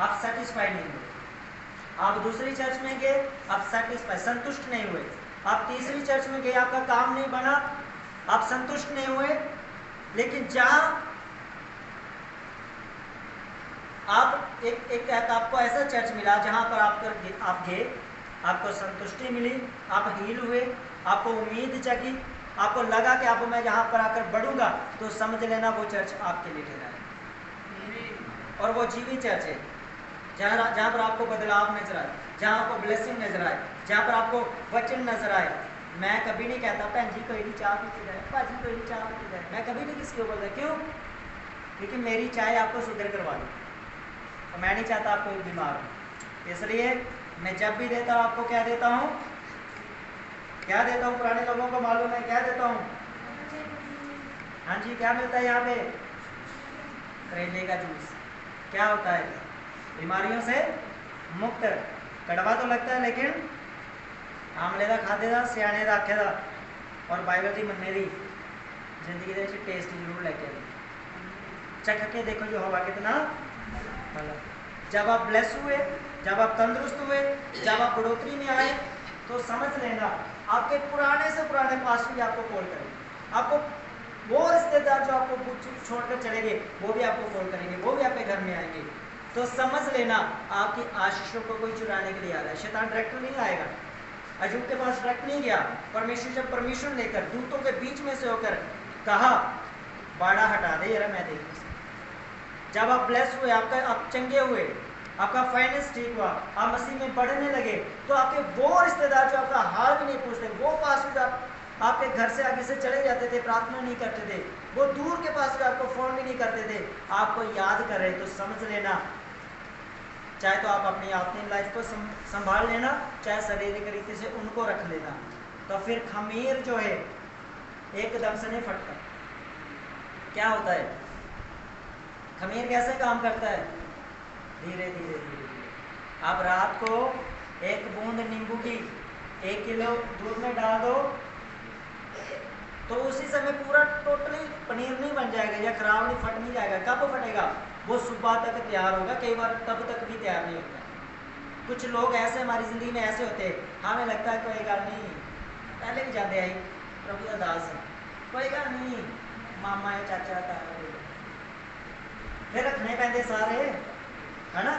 A: आप सेटिस्फाइड नहीं हुए। आप दूसरी चर्च में गए, आप सेटिस्फाइड, संतुष्ट नहीं हुए। आप तीसरी चर्च में गए, आपका काम नहीं बना, आप संतुष्ट नहीं हुए। लेकिन जहां आप एक आपको ऐसा चर्च मिला जहां पर आप गए, आपको संतुष्टि मिली, आप हील हुए, आपको उम्मीद जगी, आपको लगा कि आप मैं यहाँ पर आकर बढ़ूंगा, तो समझ लेना वो चर्च आपके लिए ठहरा है। और वो जीवित चर्च है। जहाँ पर आपको बदलाव नजर आए, जहाँ आपको ब्लेसिंग नजर आए, जहाँ पर आपको वचन नजर आए। मैं कभी नहीं कहता भैन जी कोई नहीं चाय पीते जाए, भाजी कोई नहीं चाय पीते जाए, मैं कभी नहीं किसी को बोलता। क्यों? क्योंकि मेरी चाय आपको शुगर करवा दी, तो मैं नहीं चाहता आप कोई बीमार हो। इसलिए मैं जब भी देता हूँ आपको क्या देता हूँ, क्या देता हूँ? पुराने लोगों को मालूम है क्या देता हूँ। हाँ जी, क्या मिलता है यहाँ पे? करेले का जूस। क्या होता है? बीमारियों से मुक्त। कड़वा तो लगता है लेकिन आमले का खादे का, सियाने का आखे का और बाइबल की मनने की जिंदगी के टेस्ट जरूर लेके आए। चख के देखो जो होगा कितना भला। जब आप ब्लेस हुए, जब आप तंदुरुस्त हुए, जब आप बढ़ोतरी में आए, तो समझ लेना आपके पुराने से पुराने पास भी आपको कॉल करेंगे। आपको वो रिश्तेदार जो आपको छोड़कर चले गए वो भी आपको कॉल करेंगे, वो भी आपके घर में आएंगे। तो समझ लेना आपकी आशीषों को कोई चुराने के लिए आ रहा है। शैतान डायरेक्ट नहीं आएगा, अजूब के पास डायरेक्ट नहीं गया। परमेश्वर जब परमिशन लेकर दूतों के बीच में से होकर कहा बाड़ा हटा दे यार मैं देख। जब आप ब्लेस हुए, आपका आप चंगे हुए, आपका फाइनेंस ठीक हुआ, आप मसीह में बढ़ने लगे, तो आपके वो रिश्तेदार जो आपका हाल भी नहीं पूछते, वो पास भी आपके घर से आगे से चले जाते थे, प्रार्थना नहीं करते थे, वो दूर के पास भी आपको फोन भी नहीं करते थे, आपको याद कर रहे, तो समझ लेना चाहे तो आप अपनी अपनी लाइफ को संभाल लेना, चाहे शारीरिक रीति से उनको रख लेना। तो फिर खमीर जो है एकदम से नहीं फटता। क्या होता है खमीर? कैसे काम करता है? धीरे धीरे धीरे धीरे। आप रात को एक बूंद नींबू की 1 किलो दूध में डाल दो, तो उसी समय पूरा टोटली पनीर नहीं बन जाएगा या खराब नहीं, फट नहीं जाएगा। कब फटेगा? वो सुबह तक तैयार होगा, कई बार तब तक भी तैयार नहीं होता। कुछ लोग ऐसे हमारी जिंदगी में ऐसे होते हैं, हमें लगता है कोई गल नहीं, पहले भी जाते आई प्रभु का दास है, कोई गल नहीं, मामा है, चाचा का फिर रखने पैंदे सारे, है ना।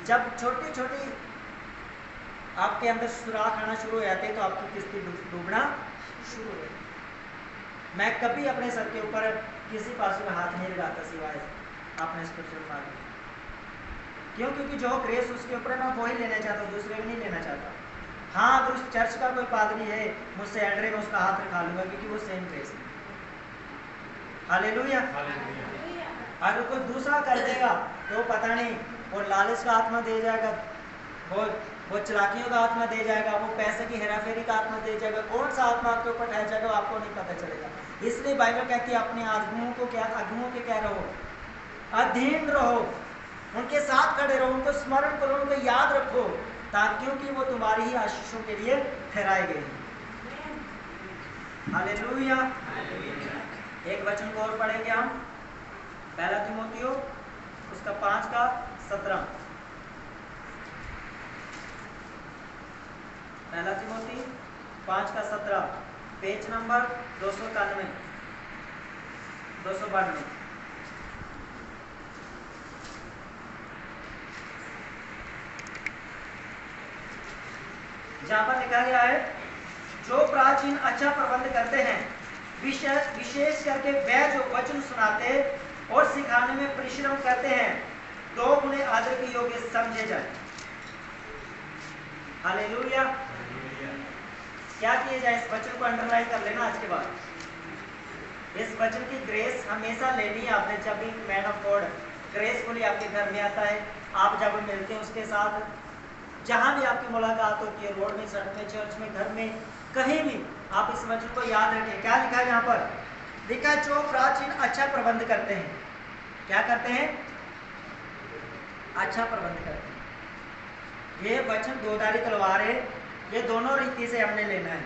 A: जब छोटी छोटी आपके अंदर सुराख आना शुरू हो जाते तो आपकी किस्ती डूबना शुरू हो जाती। मैं कभी अपने सर के ऊपर किसी पास में हाथ नहीं लगाता सिवाय आपने स्क्रिप्चर मार। क्यों? क्योंकि जो ग्रेस उसके ऊपर मैं वो ही लेना चाहता हूँ, दूसरे भी नहीं लेना चाहता। हाँ, अगर उस चर्च का कोई पादरी है मुझसे एड्रे में उसका हाथ रखा लूंगा, क्योंकि वो सेम ग्रेस है। हालेलुया। अगर कोई दूसरा कर देगा तो पता नहीं वो लालच का आत्मा दे जाएगा, वो चलाकियों का आत्मा दे जाएगा, वो पैसे की हेराफेरी का आत्मा दे जाएगा, कौन सा आत्मा आपके ऊपर ठहर जाएगा आपको नहीं पता चलेगा। इसलिए बाइबल कहती है अपने अगुओं को क्या, अगुओं के क्या रहो, अधीन रहो, उनके साथ खड़े रहो, उनको स्मरण करो, उनको याद रखो, ताकि क्योंकि वो तुम्हारी ही आशीषों के लिए ठहराए गए। हालेलुया। एक वचन को और पढ़ेंगे हम, पहला तीमुथियुस उसका 5:17। पहला तीमुथियुस 5:17, पेज नंबर 291 292। जहां पर लिखा गया है जो प्राचीन अच्छा प्रबंध करते हैं, विशेष करके वे जो वचन सुनाते और सिखाने में परिश्रम करते हैं, तो उन्हें आदर के योग्य समझे जाए। हालेलुया। क्या किए जाए? इस वचन को अंडरलाइन कर लेना आज के बाद। इस वचन की ग्रेस हमेशा लेनी है आपने। जब भी मैन ऑफ गॉड ग्रेसफुली आपके घर में आता है, आप जब मिलते हैं उसके साथ, जहां भी आपकी मुलाकात होती है, रोड में, सड़क में, चर्च में, घर में, कहीं भी, आप इस वचन को याद रखें। क्या लिखा है यहाँ पर? लिखा जो प्राचीन अच्छा प्रबंध करते हैं। क्या करते हैं? अच्छा प्रबंध करते हैं। ये वचन दोधारी तलवार है, ये दोनों रीति से हमने लेना है,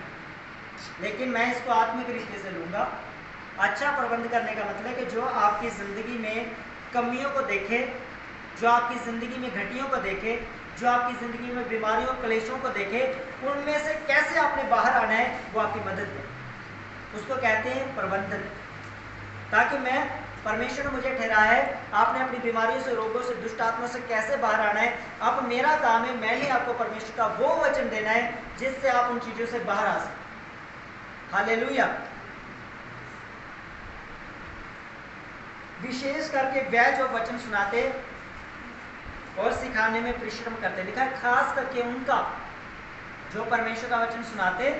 A: लेकिन मैं इसको आत्मिक रीति से लूंगा। अच्छा प्रबंध करने का मतलब कि जो आपकी जिंदगी में कमियों को देखे, जो आपकी जिंदगी में घटियों को देखे, जो आपकी जिंदगी में बीमारियों क्लेशों को देखे, उनमें से कैसे आपने बाहर आना है, वो आपकी मदद करे। उसको कहते हैं प्रबंधन। ताकि मैं, परमेश्वर ने मुझे ठहराया है, आपने अपनी बीमारियों से, रोगों से, दुष्ट आत्मा से कैसे बाहर आना है। अब मेरा काम है, मैंने आपको परमेश्वर का वो वचन देना है जिससे आप उन चीजों से बाहर आ सकें। हालेलुया। विशेष करके वे जो वचन सुनाते और सिखाने में परिश्रम करते। लिखा है खास करके उनका जो परमेश्वर का वचन सुनाते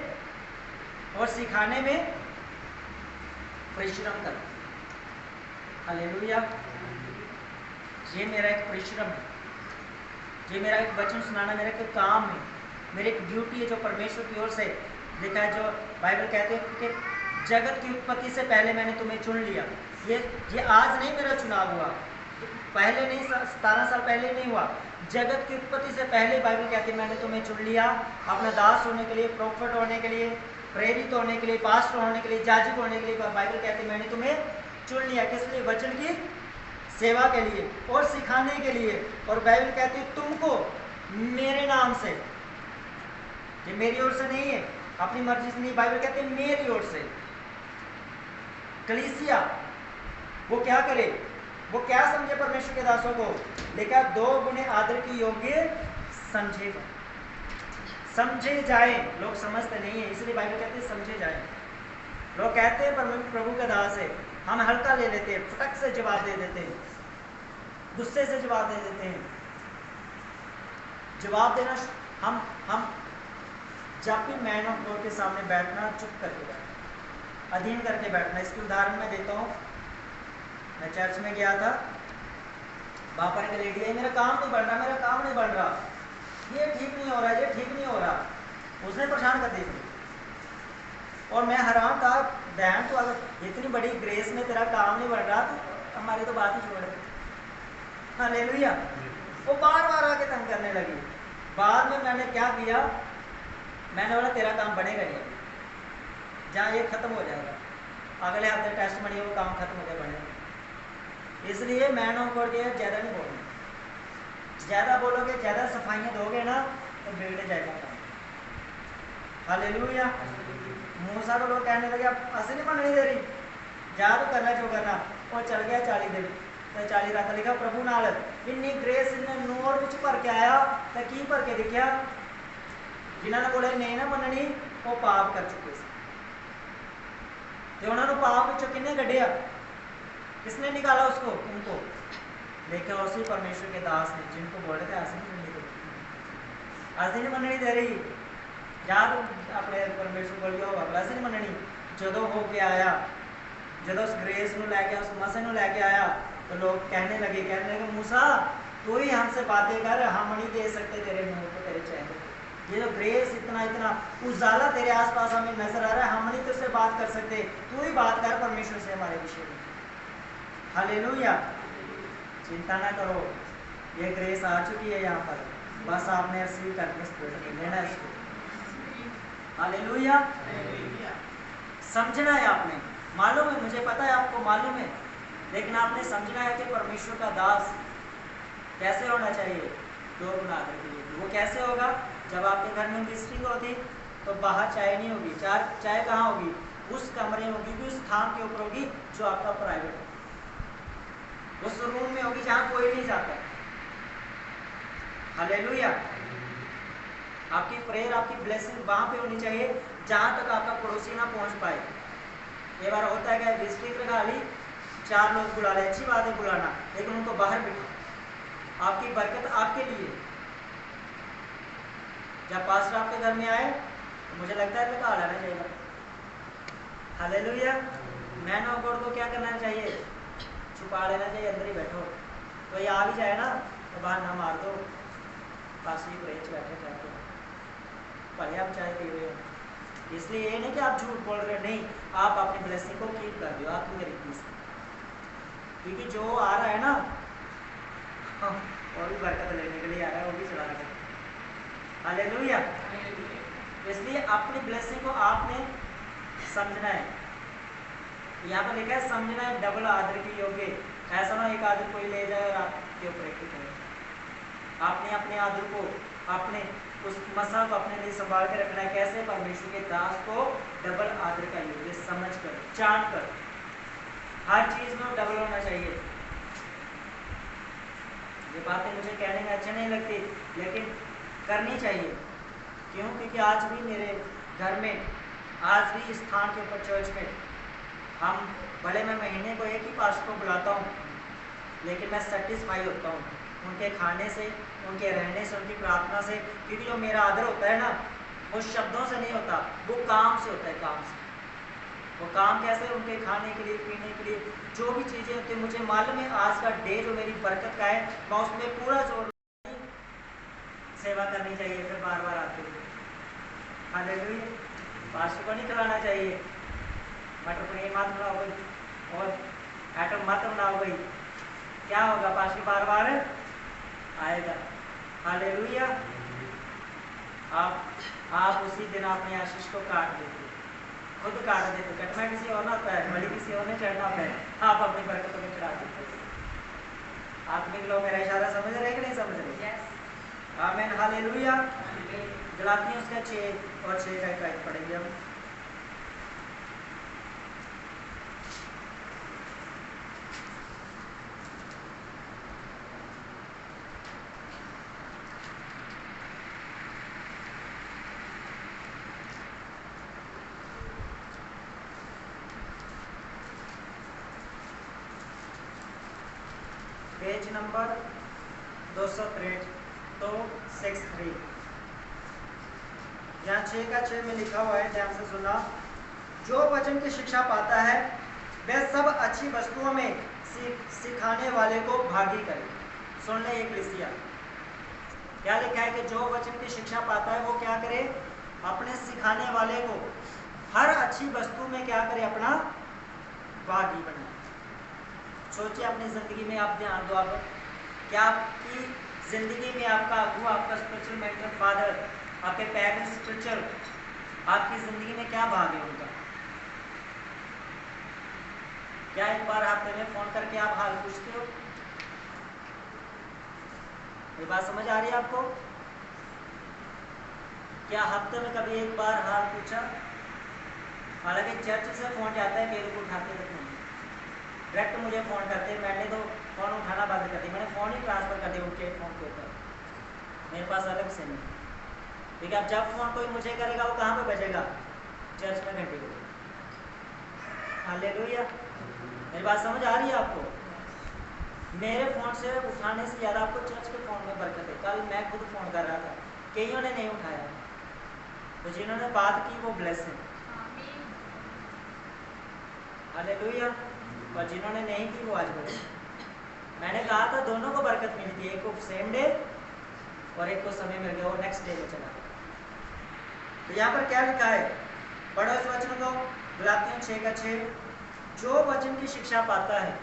A: और सिखाने में परिश्रम करते। हालेलुया। ये मेरा एक परिश्रम है, ये मेरा एक वचन सुनाना मेरा एक काम है, मेरी एक ड्यूटी है जो परमेश्वर की ओर से लिखा है। जो बाइबल कहते हैं कि जगत की उत्पत्ति से पहले मैंने तुम्हें चुन लिया। ये आज नहीं मेरा चुनाव हुआ, पहले नहीं, 17 साल पहले नहीं हुआ, जगत की उत्पत्ति से पहले बाइबल कहती है मैंने तुम्हें चुन लिया अपना दास होने के लिए, प्रोफेट होने के लिए, प्रेरित होने के लिए, पास्टर होने के लिए, जाजक होने के लिए। बाइबल कहती है मैंने तुम्हें चुन लिया, किस लिए? वचन की सेवा के लिए और सिखाने के लिए। और बाइबल कहती है तुमको मेरे नाम से, ये मेरी ओर से नहीं है, अपनी मर्जी से नहीं, बाइबल कहती है मेरी ओर से। कलीसिया वो क्या करे, वो क्या समझे परमेश्वर के दासों को? लिखा 2 गुने आदर की योग्य समझे, समझे जाए। लोग समझते नहीं है, इसलिए बाइबल कहते हैं समझे जाए। लोग कहते हैं प्रभु का दास है, हम हल्का ले लेते हैं, फटक से जवाब दे देते हैं, गुस्से से जवाब दे देते हैं। जवाब देना हम जब भी मैन ऑफ गॉड के सामने बैठना, चुप करके बैठना, अधीन करके बैठना। इसकी उदाहरण मैं देता हूँ। मैं चर्च में गया था, वहाँ पर एक लेडी है, मेरा काम नहीं बढ़ रहा, मेरा काम नहीं बढ़ रहा, ये ठीक नहीं हो रहा, ये ठीक नहीं हो रहा, उसने परेशान कर दी। और मैं हैरान था, बहन तो अगर इतनी बड़ी ग्रेस में तेरा काम नहीं बढ़ रहा तो हमारी तो बात ही छोड़। हालेलुया। वो बार बार आके तंग करने लगी। बाद में मैंने क्या किया, मैंने बोला तेरा काम बनेगा नहीं, जहाँ ये खत्म हो जाएगा, अगले हफ्ते टेस्ट में वो काम खत्म हो गया, बनेगा। इसलिए मैन ऑफ गॉड के ज़्यादा नहीं बोलना, ज़्यादा बोलोगे, ज़्यादा सफाइयाँ दोगे ना तो बिगड़ जाएगा काम। हालेलुया। मूसा को लोग कहने लगे अब असली मन नहीं दे रही, जा तो करना जो करना। और चल गया 40 दिन, तो 40 रात लिखा प्रभु नाल इन्नी ग्रेस इन्ने नोर विच भर के आया तो की भर के दिखा, जिन्होंने बोले नहीं ना मननी वो पाप कर चुके थे, तो उन्होंने पाप विचों किन्ने कढ़िया, किसने निकाला उसको? उनको। लेकिन उसी परमेश्वर के दास ने जिनको बोले थे ऐसे नहीं मननी दे रही, या तो अपने परमेश्वर बोलियो वैसे नहीं मननी। जो हो के आया, जो उस ग्रेस ਨੂੰ लेके, उस मसे ਨੂੰ लेके आया, तो लोग कहने लगे मूसा तू ही हमसे बातें कर, हम नहीं दे सकते तेरे मुंह को, तेरे चेहरे। ये जो ग्रेस इतना उजाला तेरे आसपास हमें नजर आ रहा है, हम नहीं तुझसे बात कर सकते, तू ही बात कर परमेश्वर से हमारे विषय में। हालेलुया। चिंता ना करो, ये ग्रेस आ चुकी है यहाँ पर, बस आपने रिसीव करके लेना है इसको। हालेलुया। समझना है आपने, मालूम है, मुझे पता है आपको मालूम है, लेकिन आपने समझना है कि परमेश्वर का दास कैसे होना चाहिए। 2 गुना आदर के लिए। वो कैसे होगा? जब आपके घर में मिस्टिंग होती तो बाहर चाय नहीं होगी, चाय कहाँ होगी? उस कमरे में होगी, उस स्थान के ऊपर होगी जो आपका प्राइवेट है, उस रूम में होगी जहाँ कोई नहीं जाता। हालेलुया। आपकी प्रेयर, आपकी ब्लेसिंग वहां पे होनी चाहिए जहां तक आपका पड़ोसी ना पहुंच पाए। ये बार होता है कि डिस्ट्रिक्ट लगा ली, 4 लोग बुला ले, अच्छी बात है बुलाना, लेकिन उनको बाहर बिठा। आपकी बरकत आपके लिए। जब पास्टर आपके घर में आए तो मुझे लगता है लगा लेना चाहिए। हालेलुया। मैन ऑफ गॉड को क्या करना चाहिए? छुपा लेना चाहिए, अंदर ही बैठो। तो ये आ भी जाए ना तो बाहर ना मार दो, पास ही ब्रेच बैठे जाते पहले आप चाय पी रहे हो। इसलिए ये नहीं कि आप झूठ बोल रहे हो, नहीं, आप अपनी ब्लेसिंग को कीप कर दो आप तरीके से, क्योंकि जो आ रहा है ना और भी बरकत लेने के लिए आ रहा है, वो भी चला रहा है। हालेलुया। इसलिए अपनी ब्लेसिंग को आपने समझना है। यहाँ पर लिखा है समझना है डबल आदर की योग्य। ऐसा ना एक आदर कोई ले जाए और आपके ऊपर एक करे। आपने अपने आदर को, अपने उस मसा को अपने लिए संभाल के रखना है। कैसे? परमेश्वर के दास को डबल आदर का योग्य समझ कर, जान कर, हर चीज में डबल होना चाहिए। ये बातें मुझे कहने में अच्छी नहीं लगती, लेकिन करनी चाहिए। क्यों? क्योंकि आज भी मेरे घर में, आज भी स्थान के ऊपर चर्च में, हम भले मैं महीने को एक ही पास्टर को बुलाता हूँ, लेकिन मैं सेटिस्फाई होता हूँ उनके खाने से, उनके रहने से, उनकी प्रार्थना से। क्योंकि जो मेरा आदर होता है ना, वो शब्दों से नहीं होता, वो काम से होता है, काम से। वो काम कैसे? उनके खाने के लिए, पीने के लिए, जो भी चीज़ें होती हैं। मुझे मालूम है आज का डे जो मेरी बरकत का है, मैं उसमें पूरा जोर सेवा करनी चाहिए। फिर बार बार आते हुए हालेलुया, पास्टर को नहीं खिलाना चाहिए, मटर पनीर मत बनाओ भाई, और आइटम मत बनाओ भाई, क्या होगा? पास्टर बार बार आएगा। हालेलुया। आप उसी दिन अपने आशीष को काट देते, खुद काट देते। कटना किसी और ना होता है, बलि किसी और ने चढ़ना होता है, आप अपनी बरकतों में चढ़ा देते। आत्मिक लोग मेरा इशारा समझ रहे कि नहीं समझ रहे? आमीन, हालेलुया। गलातियों उसका 6 और 6 का एक पढ़ेंगे हम। पेज नंबर 263 तो 63, यहाँ 6 का 6 में लिखा हुआ है, ध्यान से सुना। जो वचन की शिक्षा पाता है वह सब अच्छी वस्तुओं में सिखाने वाले को भागी करे। सुन ले एक लिसिया, क्या लिखा है कि जो वचन की शिक्षा पाता है वो क्या करे? अपने सिखाने वाले को हर अच्छी वस्तु में क्या करे? अपना भागी बनाए। सोचिए अपनी जिंदगी में, आप ध्यान दो, आप क्या आपकी जिंदगी में आपका अगुआ, आपका स्पिरिचुअल मेंटर फादर, आपके पेरेंट्स स्पिरिचुअल, आपकी जिंदगी में क्या भाग है उनका? क्या एक बार हफ्ते में फोन करके आप हाल पूछते हो? ये बात समझ आ रही है आपको? क्या हफ्ते में कभी एक बार हाल पूछा? हालांकि चर्च से फोन जाता है, मेरे को उठाते तक नहीं, डायरेक्ट मुझे फ़ोन करते, मैंने तो फ़ोन उठाना बंद कर दिया, मैंने फ़ोन ही ट्रांसफ़र कर दिया उनके फ़ोन के ऊपर, मेरे पास अलग से नहीं। ठीक है, अब जब फ़ोन कोई मुझे करेगा वो कहाँ पे बजेगा? चर्च में घंटी को। हालेलुया, मेरी बात समझ आ रही है आपको? मेरे फ़ोन से उठाने से ज़्यादा आपको चर्च के फ़ोन में बरकत है। कल मैं खुद फ़ोन कर रहा था, कईयों ने नहीं उठाया, तो जिन्होंने बात की वो ब्लेस है। हालेलुया। और जिन्होंने नहीं की वो आज बढ़े। मैंने कहा था दोनों को बरकत मिली थी, एक को सेम डे और एक को समय मिल गया, वो नेक्स्ट डे में चला गया। तो यहाँ पर क्या लिखा है? पढ़ो इस वचन को, गलातियों 6 का 6। जो वचन की शिक्षा पाता है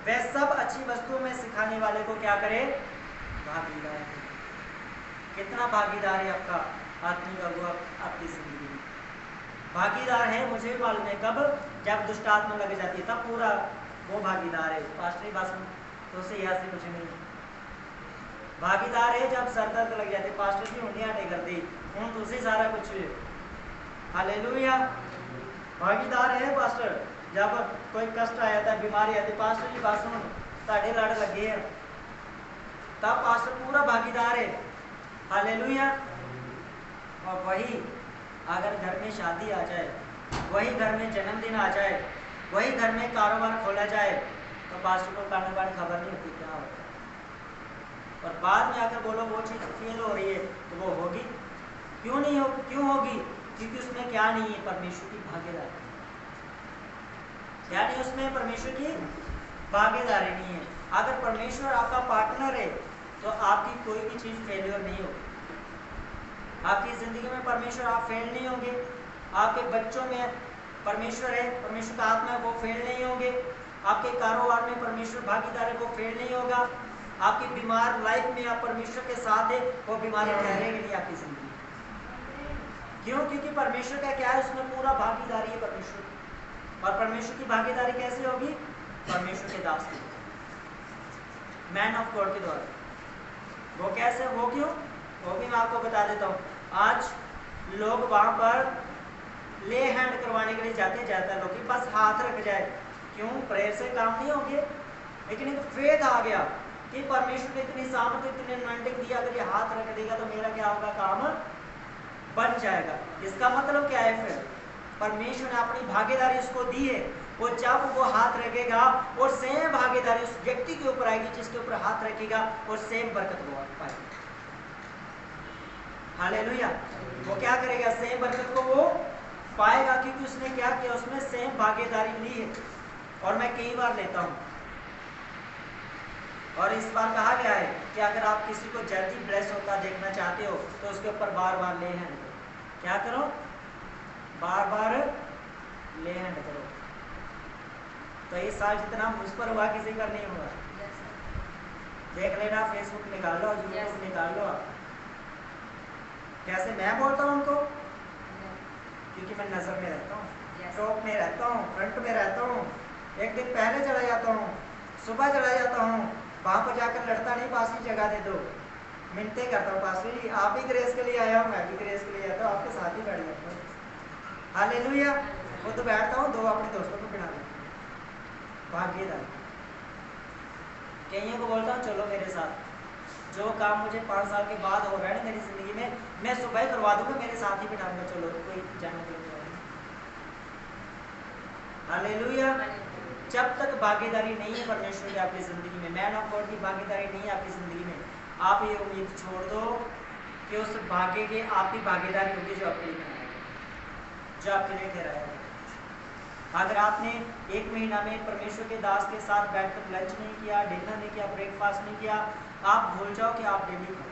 A: वह सब अच्छी वस्तुओं में सिखाने वाले को क्या करे? भागीदार है। कितना भागीदार है आपका आत्मिक अगुआ आपकी जिंदगी में? भागीदार है, मुझे मालूम है। कब? जब दुष्ट आत्मा लग जाती है तब पूरा वो भागीदार है। पास्टरी भाषण तो से यहाँ से कुछ नहीं। भागीदार है जब सर दर्द लग जाती, पास्टर की उंगलियां नहीं करती, हूँ तुझे सारा कुछ। हालेलुया। भागीदार है पास्टर, जब कोई कष्ट आ जाता है, बीमारी आती, पास्टर की बात सुनो, साढ़े लड़ लगे हैं, तब पास्टर पूरा भागीदार है। हालेलुया। और वही अगर घर में शादी आ जाए, वही घर में जन्मदिन आ जाए, वही घर में कारोबार खोला जाए, तो पास्टर को कान बार खबर नहीं होती क्या होता है। और बाद में आकर बोलो वो चीज़ फेल हो रही है, तो वो होगी। क्यों नहीं होगी? क्यों होगी? क्योंकि उसमें क्या नहीं है? परमेश्वर की भागीदारी। क्या नहीं उसमें? परमेश्वर की भागीदारी नहीं है। अगर परमेश्वर आपका पार्टनर है तो आपकी कोई भी चीज़ फेलियर नहीं होगी। आपकी जिंदगी में परमेश्वर, आप फेल नहीं होंगे। आपके बच्चों में परमेश्वर है, परमेश्वर का आत्मा है, वो फेल नहीं होंगे। आपके कारोबार में परमेश्वर भागीदार है, वो फेल नहीं होगा। आपकी बीमार लाइफ में आप परमेश्वर के साथ है, वो बीमारी ठहरेगी नहीं आपकी जिंदगी। क्यों? क्योंकि परमेश्वर का क्या है? उसमें पूरा भागीदारी है परमेश्वर। और परमेश्वर की भागीदारी कैसे होगी? परमेश्वर के दास की, मैन ऑफ गॉड के द्वारा। वो कैसे? वो क्यों? वो भी मैं आपको बता देता हूँ। आज लोग वहाँ पर ले हैंड करवाने के लिए जाते हैं, लोग कि बस हाथ रख जाए। क्यों? प्रेयर से काम नहीं होंगे, लेकिन एक फेथ आ गया कि परमेश्वर ने इतनी सामर्थ, इतनी अनॉइंटिंग दिया, अगर ये हाथ रख देगा तो मेरा क्या होगा? काम बन जाएगा। इसका मतलब क्या है? फिर परमेश्वर ने अपनी भागीदारी उसको दी है, वो जब वो हाथ रखेगा और सेम भागीदारी उस व्यक्ति के ऊपर आएगी जिसके ऊपर हाथ रखेगा और सेम बरकत वो पाएगा। हालेलुया। वो क्या करेगा? सेम बरकत को वो पाएगा, क्योंकि उसने क्या किया? उसमें सेम भागीदारी ली है। और मैं कई बार लेता हूं, और इस बार कहा गया है कि अगर आप किसी को जल्दी ब्लेस होता देखना चाहते हो तो उसके ऊपर बार बार ले हैंड करो। क्या करो? बार बार ले हैंड करो। तो इस साल जितना मुझ पर हुआ किसी पर नहीं हुआ। देख लेना, फेसबुक निकाल लो, यूट्यूब निकाल लो। आप कैसे मैं बोलता हूँ उनको, क्योंकि मैं नजर में रहता हूँ, टॉप में रहता हूँ, फ्रंट में रहता हूँ। एक दिन पहले चला जाता हूँ, सुबह चला जाता हूँ, वहां पर जाकर लड़ता नहीं, पास की जगह दे दो, मिनते करता हूँ, पास जी आप ही ग्रेस के लिए आया हूँ, मैं भी ग्रेस के लिए आता हूँ, आपके साथ ही बैठ जाता हूँ। हालेलुया। वो तो बैठता हूँ, 2 अपने दोस्तों को बिठा लेता हूँ। भाग्यदार। कईयों को बोलता हूँ चलो मेरे साथ, जो काम मुझे 5 साल के बाद हो रहा है ना मेरी जिंदगी में, मैं सुबह ही करवा दूंगा, मेरे साथ ही बिठाऊंगा, चलो कोई जाने के लिए। हालेलुया। जब तक भागीदारी नहीं है परमेश्वर की आपकी जिंदगी में, मैन ऑफ गॉड की भागीदारी नहीं है आपकी जिंदगी में, आप ये उम्मीद छोड़ दो कि उस भाग्य के आपकी भागीदारी होगी जो आपके लिए बनाएगा, जो आपके लिए ठहराया है। अगर आपने 1 महीना में परमेश्वर के दास के साथ बैठकर लंच नहीं किया, डिनर नहीं किया, ब्रेकफास्ट नहीं किया, आप भूल जाओ कि आप डेली खाओ।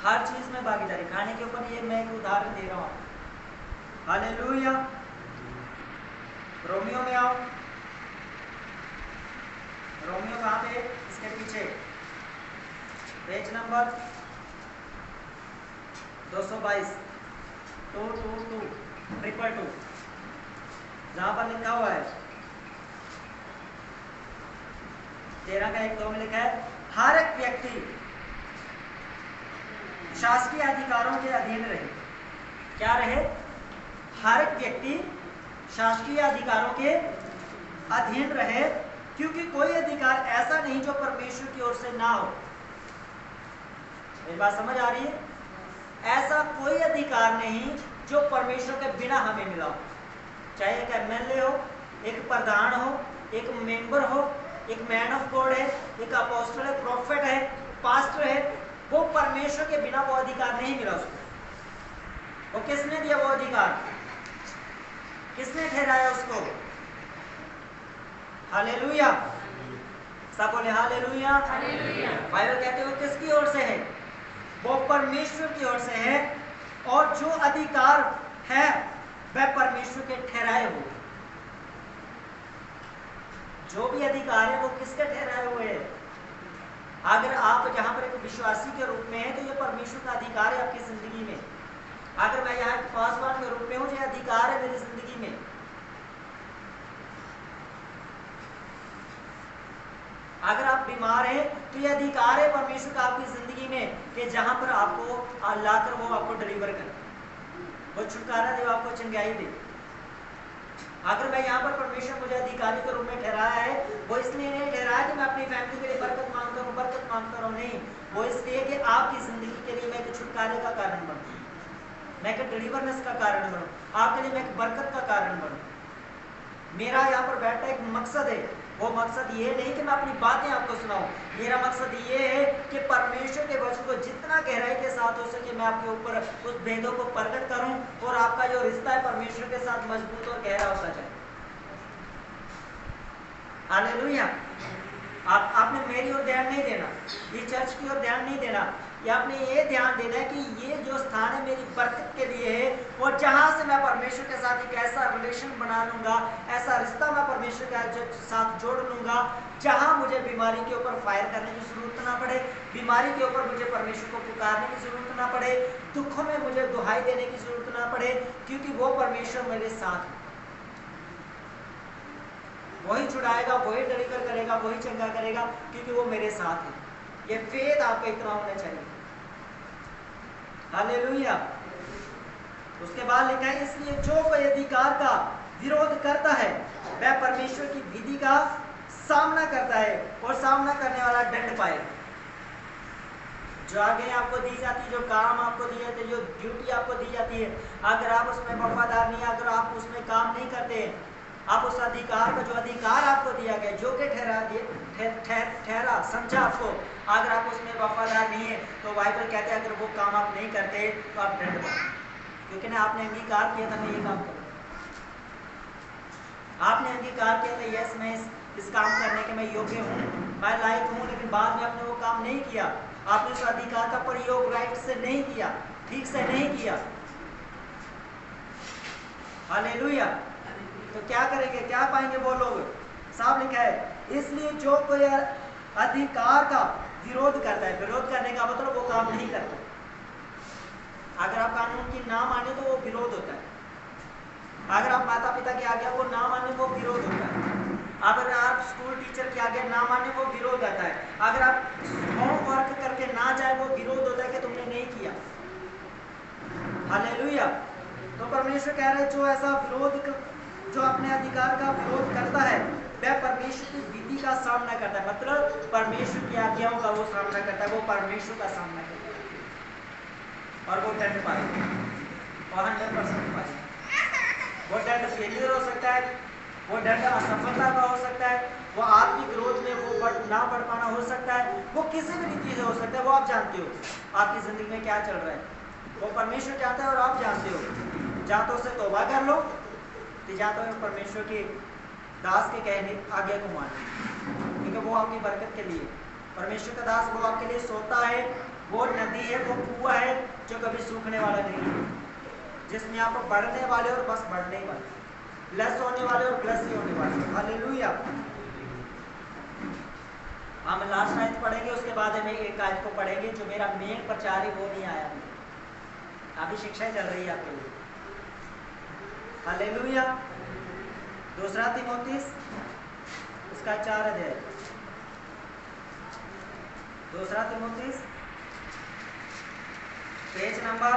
A: हर चीज में भागीदारी, खाने के ऊपर ये मैं एक उदाहरण दे रहा हूँ। हालेलुया। रोमियो में आओ। रोमियो कहाँ पे? इसके पीछे पेज नंबर 222, 222, जहां पर लिखा हुआ है 13 का 1-2 में लिखा है, हर एक व्यक्ति शासकीय अधिकारों के अधीन रहे। क्या रहे? हर एक व्यक्ति शासकीय अधिकारों के अधीन रहे, क्योंकि कोई अधिकार ऐसा नहीं जो परमेश्वर की ओर से ना हो। मेरी बात समझ आ रही है? ऐसा कोई अधिकार नहीं जो परमेश्वर के बिना हमें मिला हो। चाहे एक एमएलए हो, एक प्रधान हो, एक मेंबर हो, एक मैन ऑफ गॉड है, एक अपोस्टल है, प्रॉफिट है, पास्टर है, वो परमेश्वर के बिना वो अधिकार नहीं मिला उसको। वो किसने दिया वो अधिकार? किसने ठहराया उसको? हालेलुया। सब बोले हालेलुया। बाइबल कहते हो किसकी ओर से है? वो परमेश्वर की ओर से है, और जो अधिकार है वह परमेश्वर के ठहराए हुए। जो भी अधिकार है वो किसके ठहराए हुए हैं? अगर आप जहां पर एक विश्वासी के रूप में है तो ये परमेश्वर का अधिकार है आपकी जिंदगी में। अगर मैं यहाँ पासवान के रूप में हूँ, ये अधिकार है मेरी जिंदगी में। अगर आप बीमार हैं तो ये अधिकार है परमेश्वर का आपकी जिंदगी में कि जहां पर आपको लाकर वो आपको डिलीवर करे, वो छुटकारा दे, आपको चंगाई दे। अगर मैं यहाँ पर परमेश्वर मुझे अधिकारी के रूप में ठहराया है, वो इसलिए नहीं ठहराया कि मैं अपनी फैमिली के लिए बरकत मांगता रहूं, नहीं, वो इसलिए कि आपकी जिंदगी के लिए मैं एक छुटकारे का कारण बनूं, मैं एक डिलीवरनेस का कारण बनूं, आपके लिए मैं एक बरकत का कारण बनूं। मेरा यहाँ पर बैठना एक मकसद है। वो मकसद ये नहीं कि मैं अपनी बातें आपको सुनाऊं, मेरा मकसद ये है कि परमेश्वर के वचन को जितना गहराई के साथ हो सके मैं आपके ऊपर उस भेदों को प्रकट करूं, और आपका जो रिश्ता है परमेश्वर के साथ मजबूत और गहरा होता जाए। हालेलुया। आपने मेरी ओर ध्यान नहीं देना, ये चर्च की ओर ध्यान नहीं देना, ये आपने ये ध्यान देना है कि ये जो स्थान है मेरी बरकत के लिए है, और जहां से मैं परमेश्वर के साथ एक ऐसा रिलेशन बना लूंगा, ऐसा रिश्ता मैं परमेश्वर के साथ जोड़ लूंगा, जहां मुझे बीमारी के ऊपर फायर करने की जरूरत ना पड़े, बीमारी के ऊपर मुझे परमेश्वर को पुकारने की जरूरत ना पड़े, दुखों में मुझे दुहाई देने की जरूरत ना पड़े, क्योंकि वो परमेश्वर मेरे साथ है। वही छुड़ाएगा, वही डिलीवर करेगा, वही चंगा करेगा, क्योंकि वो मेरे साथ है। ये फेथ आपका इतना होना चाहिए। हालेलुया। उसके बाद लिखा है, इसलिए जो कोई अधिकार का विरोध करता है वह परमेश्वर की विधि का सामना करता है, और सामना करने वाला दंड पाएगा। जो आगे आपको दी जाती है, जो काम आपको दिए जाते हैं, जो ड्यूटी आपको दी जाती है, अगर आप उसमें वफादार नहीं, अगर आप उसमें काम नहीं करते, आप उस अधिकार का, जो अधिकार आपको दिया गया, जो कि ठहरा समझा आपको, अगर आप उसमें वफादार नहीं है, तो बाइबल कहते हैं अगर वो काम आप नहीं करते तो आप दंड पाओगे, क्योंकि ना आपने अंगीकार किया था मैं ये काम करूँ, आपने अंगीकार किया था यस मैं इस काम करने के मैं योग्य हूँ, मैं लायक हूँ, लेकिन बाद में आपने वो काम नहीं किया, आपने उस अधिकार का प्रयोग राइट से नहीं किया, ठीक से नहीं किया। हालेलुया। तो क्या करेंगे, क्या पाएंगे वो लोग? साफ लिखा है, इसलिए जो कोई अधिकार का विरोध करता है, विरोध करने का मतलब वो काम नहीं करता। अगर आप कानून की ना माने तो वो विरोध होता है, अगर आप माता पिता की आज्ञा को ना माने वो विरोध होता है, अगर आप स्कूल टीचर की आज्ञा ना माने वो विरोध आता है, अगर आप होमवर्क करके ना जाए वो विरोध होता है कि तुमने नहीं किया। हालेलुया। तो परमेश्वर कह रहे जो ऐसा विरोध, जो अपने अधिकार का विरोध करता है वह परमेश्वर की विधि का सामना करता है, मतलब परमेश्वर की आज्ञाओं का वो सामना करता है, वो परमेश्वर का सामना करता है और वो दंड पाएगा, 100% पाएगा। वो दंड फेलियर हो सकता है, वो दंड असफलता का हो सकता है, वो आत्मिक ग्रोथ में वो ना बढ़ पाना हो सकता है, वो किसी भी रीति से हो सकता है। वो आप जानते हो आपकी जिंदगी में क्या चल रहा है, वो परमेश्वर चाहता है और आप जानते हो। जा तो उसे तौबा कर लो, जा तो परमेश्वर के दास के कहने आज्ञा को मान, क्योंकि वो आपकी बरकत के लिए, परमेश्वर का दास वो आपके लिए सोता है, वो नदी है, वो कुआं है जो कभी सूखने वाला नहीं है, जिसमें आप बढ़ने वाले और बस बढ़ने वाले, ब्लेस होने वाले और ब्लेस ही होने वाले। हालेलुया। हम लास्ट आयत पढ़ेंगे, उसके बाद हम एक आयत को पढ़ेंगे जो मेरा मेन प्रचार है वो नहीं आया, अभी शिक्षा चल रही है आपके लिए। हालेलुया। 2 तीमुथियुस उसका 4 अध्याय, 2 तीमुथियुस पेज नंबर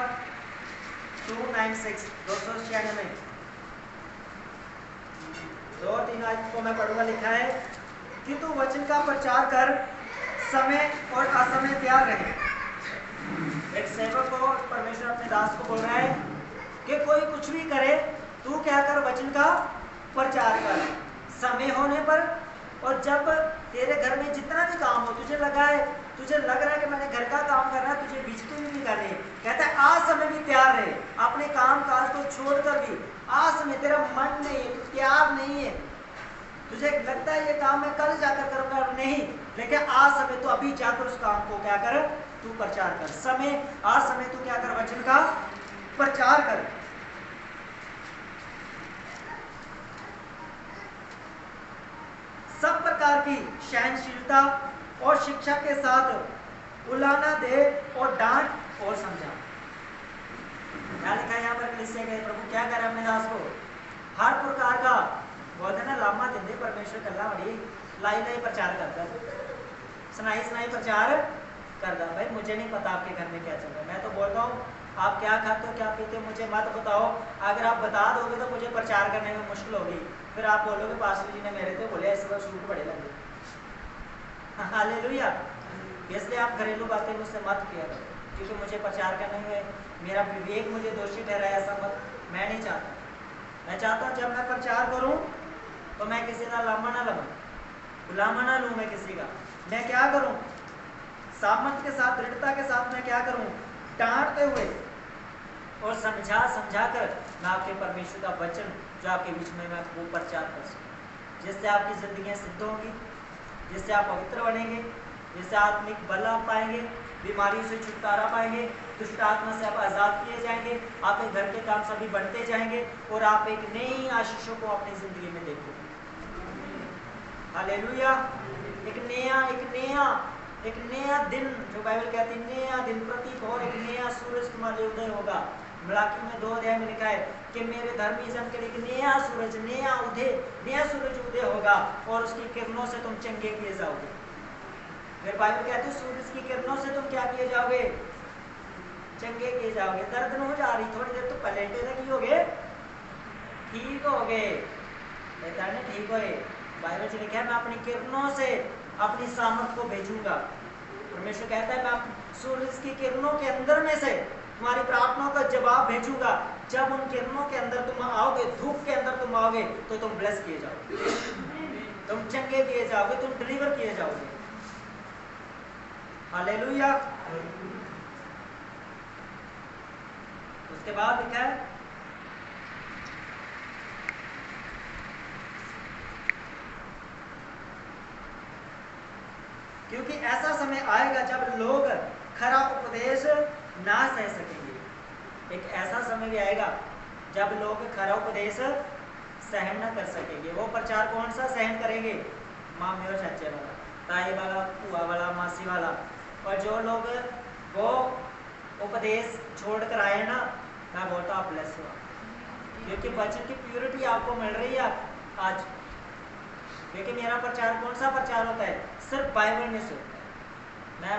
A: 296, 296 2-3 आयत को मैं पढ़ूंगा। लिखा है कि तू वचन का प्रचार कर, समय और असमय तैयार रहे। एक सेवक को परमेश्वर अपने दास को बोल रहा है कि कोई कुछ भी करे, तू क्या कर, वचन का प्रचार कर, समय होने पर, और जब तेरे घर में जितना भी काम हो, तुझे लगा है, तुझे लग रहा है कि मैंने घर का काम करना है, तुझे बिजली भी नहीं करनी, कहता है आज समय भी तैयार रहे, अपने काम काज को छोड़कर भी आज समय, तेरा मन नहीं है, तैयार नहीं है, तुझे लगता है ये काम मैं कल जाकर करूंगा, नहीं, लेकिन आज समय तो अभी जाकर उस काम को क्या कर, तू प्रचार कर। समय, आज समय तू क्या कर, वचन का प्रचार कर। सब प्रकार की सहनशीलता और शिक्षा के साथ उलाना दे और डांट और समझा। क्या लिखा है यहाँ पर कलीसिया के प्रभु क्या कर अपने दास को? हर प्रकार का बोलते ना लामा देंदे परमेश्वर कल्ला बड़ी लाई लाई प्रचार करता है, सुनाई सुनाई प्रचार करता। भाई मुझे नहीं पता आपके घर में क्या चल रहा है, मैं तो बोलता हूँ आप क्या खाते हो क्या पीते हो मुझे मत बताओ, अगर आप बता दोगे तो मुझे प्रचार करने में मुश्किल होगी, फिर आप बोलोगे पास्टर जी ने मेरे से बोले इस वक्त सूट बड़े लगे। हालेलुया। इसलिए आप घरेलू बातें मुझसे मत किया करो, क्योंकि मुझे प्रचार करने में मेरा विवेक मुझे दोषी ठहराया, ऐसा मत, मैं नहीं चाहता। मैं चाहता हूँ जब मैं प्रचार करूँ तो मैं किसी का लामा ना लूँ, गुलामा ना लूँ मैं किसी का। मैं क्या करूँ? सामर्थ के साथ, दृढ़ता के साथ मैं क्या करूँ? डांटते हुए और समझा कर मैं आपके परमेश्वर का वचन जो आपके बीच में मैं वो प्रचार कर सकूँ, जिससे आपकी जिंदगियाँ सिद्ध होंगी, जिससे आप पवित्र बनेंगे, जिससे आत्मिक बल आप पाएंगे, बीमारियों से छुटकारा पाएंगे, दुष्ट आत्मा से आप आज़ाद किए जाएंगे, आपके घर के काम सभी बढ़ते जाएंगे और आप एक नई आशीषों को अपनी जिंदगी में देखोगे। हालेलुया। एक नया दिन, जो बाइबल कहती है नया दिन प्रतीक और एक नया सूरज तुम्हारे उदय होगा। मलाकी में 2 अध्याय में लिखा है कि मेरे धर्मी जन के लिए एक नया सूरज उदय होगा और उसकी किरणों से तुम चंगे किए जाओगे। फिर बाइबल कहती है सूरज की किरणों से तुम क्या किए जाओगे? चंगे किए जाओगे। दर्द न हो जा रही, थोड़ी देर तो पलटे लगी होगे, ठीक हो गए, ठीक हो। बाइबल से लिखा है मैं अपनी किरणों से अपनी सामर्थ को भेजूंगा। परमेश्वर कहता है मैं सूरज की किरणों के अंदर में से तुम्हारी प्रार्थनाओं का जवाब भेजूंगा। जब उन किरणों के अंदर तुम आओगे, धूप के अंदर तुम आओगे, तो तुम ब्लेस किए जाओगे, तुम चंगे किए जाओगे, तुम डिलीवर किए जाओगे। हालेलुया। उसके बाद लिखा है क्योंकि ऐसा समय आएगा जब लोग खरा उपदेश ना सह सकेंगे। एक ऐसा समय भी आएगा जब लोग खरा उपदेश सहन ना कर सकेंगे। वो प्रचार कौन सा सहन करेंगे? मामे और चाचे वाला, ताई वाला, बुआ वाला, मासी वाला। और जो लोग वो उपदेश छोड़ कर आए ना, मैं बोलता हूँ ब्लेस हुआ, क्योंकि वचन की प्योरिटी आपको मिल रही है आज। क्योंकि मेरा प्रचार कौन सा प्रचार होता है? सिर्फ बाइबल में से होता है। मैं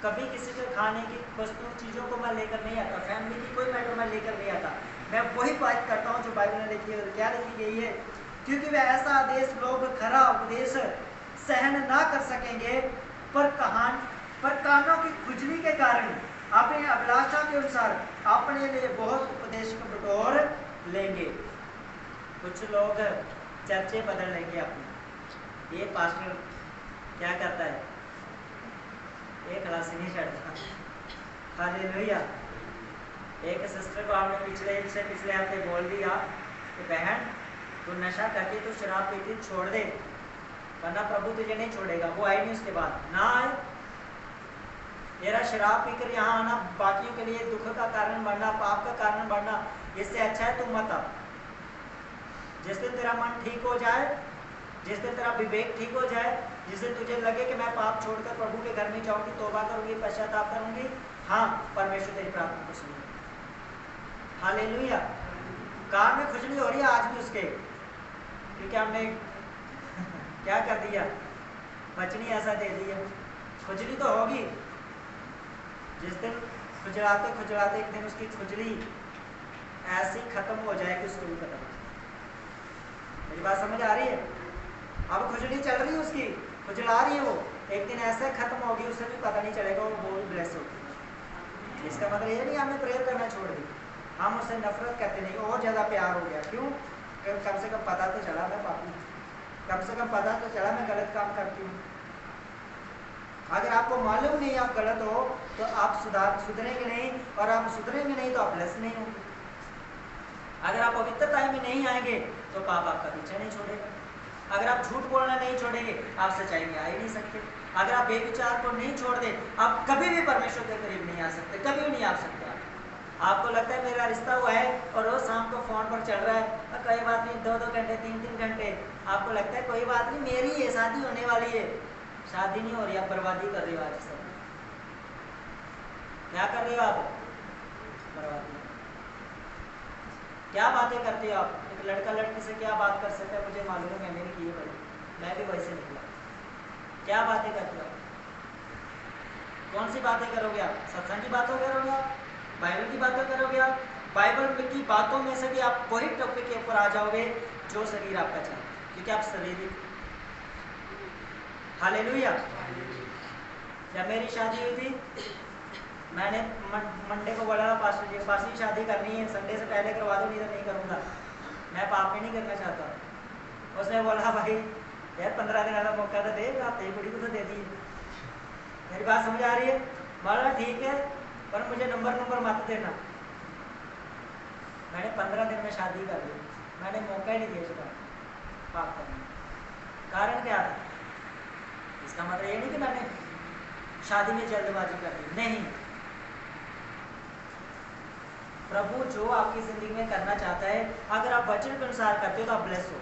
A: कभी किसी के खाने की वस्तु चीज़ों को मैं लेकर नहीं आता, फैमिली की कोई मैटर मैं लेकर नहीं आता। मैं वही बात करता हूँ जो बाइबल में लिखी है। क्या लिखी गई है? क्योंकि वह ऐसा आदेश लोग खरा उपदेश सहन ना कर सकेंगे, पर कानों की खुजली के कारण अपनी अभिलाषा के अनुसार अपने लिए बहुत उपदेश को बटोर लेंगे। कुछ लोग चर्चे बदल लेंगे अपनी। ये पास्टर क्या करता है? एक खलासी नहीं छड़ता। हालेलुया। एक सिस्टर को हमने पिछले हफ्ते बोल दिया कि बहन तू नशा करके तू शराब पीती छोड़ दे, वरना प्रभु तुझे नहीं छोड़ेगा। वो आई नहीं, उसके बाद ना आए। तेरा शराब पीकर यहाँ आना बाकियों के लिए दुख का कारण बनना, पाप का कारण बनना, इससे अच्छा है तू मत आ। जिस दिन तेरा मन ठीक हो जाए, जिस दिन तेरा विवेक ठीक हो जाए, जिस दिन तुझे लगे कि मैं पाप छोड़कर प्रभु के घर में जाऊंगी, तौबा करूंगी, पश्चाताप करूंगी, हाँ परमेश्वर तेरी प्रार्थना को सुनेगा। हालेलुया। कान में खुजली हो रही है आज भी उसके, क्योंकि हमने क्या कर दिया? बचनी ऐसा दे दिया। खुजली तो होगी। जिस दिन खुजलाते खुजलाते एक दिन उसकी खुजली ऐसी खत्म हो जाएगी, उसको भी खत्म। मेरी बात समझ आ रही है? अब खुजली चल रही है, उसकी खुजला रही है, वो एक दिन ऐसे खत्म होगी, उसे भी पता नहीं चलेगा, वो बहुत ब्लेस होगी। इसका मतलब ये नहीं हमने प्रेयर करना छोड़ दी, हम उससे नफरत करते नहीं, और ज़्यादा प्यार हो गया। क्यों? कम से कम पता तो चला मैं पापी, कम से कम पता तो चला मैं गलत काम करती हूँ। अगर आपको मालूम नहीं आप गलत हो तो आप सुधरेंगे नहीं, और आप सुधरेंगे नहीं तो आप ब्लेस नहीं होंगे। अगर आप पवित्रता में नहीं आएंगे तो पाप आपका पीछा नहीं छोड़ेगा। अगर आप झूठ बोलना नहीं छोड़ेंगे, आप सच्चाई में आ ही नहीं सकते। अगर आप बेविचार को नहीं छोड़ दे, आप कभी भी परमेश्वर के करीब नहीं आ सकते, कभी भी नहीं आ सकते। आपको लगता है मेरा रिश्ता हुआ है और रोज शाम को फोन पर चल रहा है, और कोई बात नहीं, 2-2 घंटे 3-3 घंटे, आपको लगता है कोई बात नहीं, मेरी ये शादी होने वाली है। शादी नहीं हो रही, आप बर्बादी कर रहे हो। आज सब क्या कर रहे हो आप? बर्बादी। क्या बातें करते हो आप? एक लड़का लड़की से क्या बात कर सकता है? मुझे मालूम है, मैंने भी की है भाई, मैं भी वैसे निकला। क्या बातें करते हो? कौन सी बातें करोगे आप? सत्संग की बातें करोगे आप? बाइबल की बातें करोगे आप? बाइबल की बातों में से भी आप वही टॉपिक के ऊपर आ जाओगे जो शरीर आपका चाहे, क्योंकि आप शारीरिक। हालेलुया। जब मेरी शादी हुई थी, मैंने मंडे को बोला पास्टर जी, पास्टर जी शादी करनी है, संडे से पहले करवा दो, नहीं तो नहीं करूँगा, मैं पाप में नहीं करना चाहता। उसने बोला भाई यार 15 दिन वाला मौका तो दे, आप तेरी कुड़ी को तो दे दी। मेरी बात समझ आ रही है? बोला ठीक है, पर मुझे नंबर मत देना। मैंने 15 दिन में शादी कर ली, मैंने मौका ही नहीं दिया उसका पाप करने। कारण क्या था? इसका मतलब ये नहीं कि मैंने शादी में जल्दबाजी कर दी, नहीं। प्रभु जो आपकी जिंदगी में करना चाहता है, अगर आप वचन के अनुसार करते हो तो आप ब्लेस हो।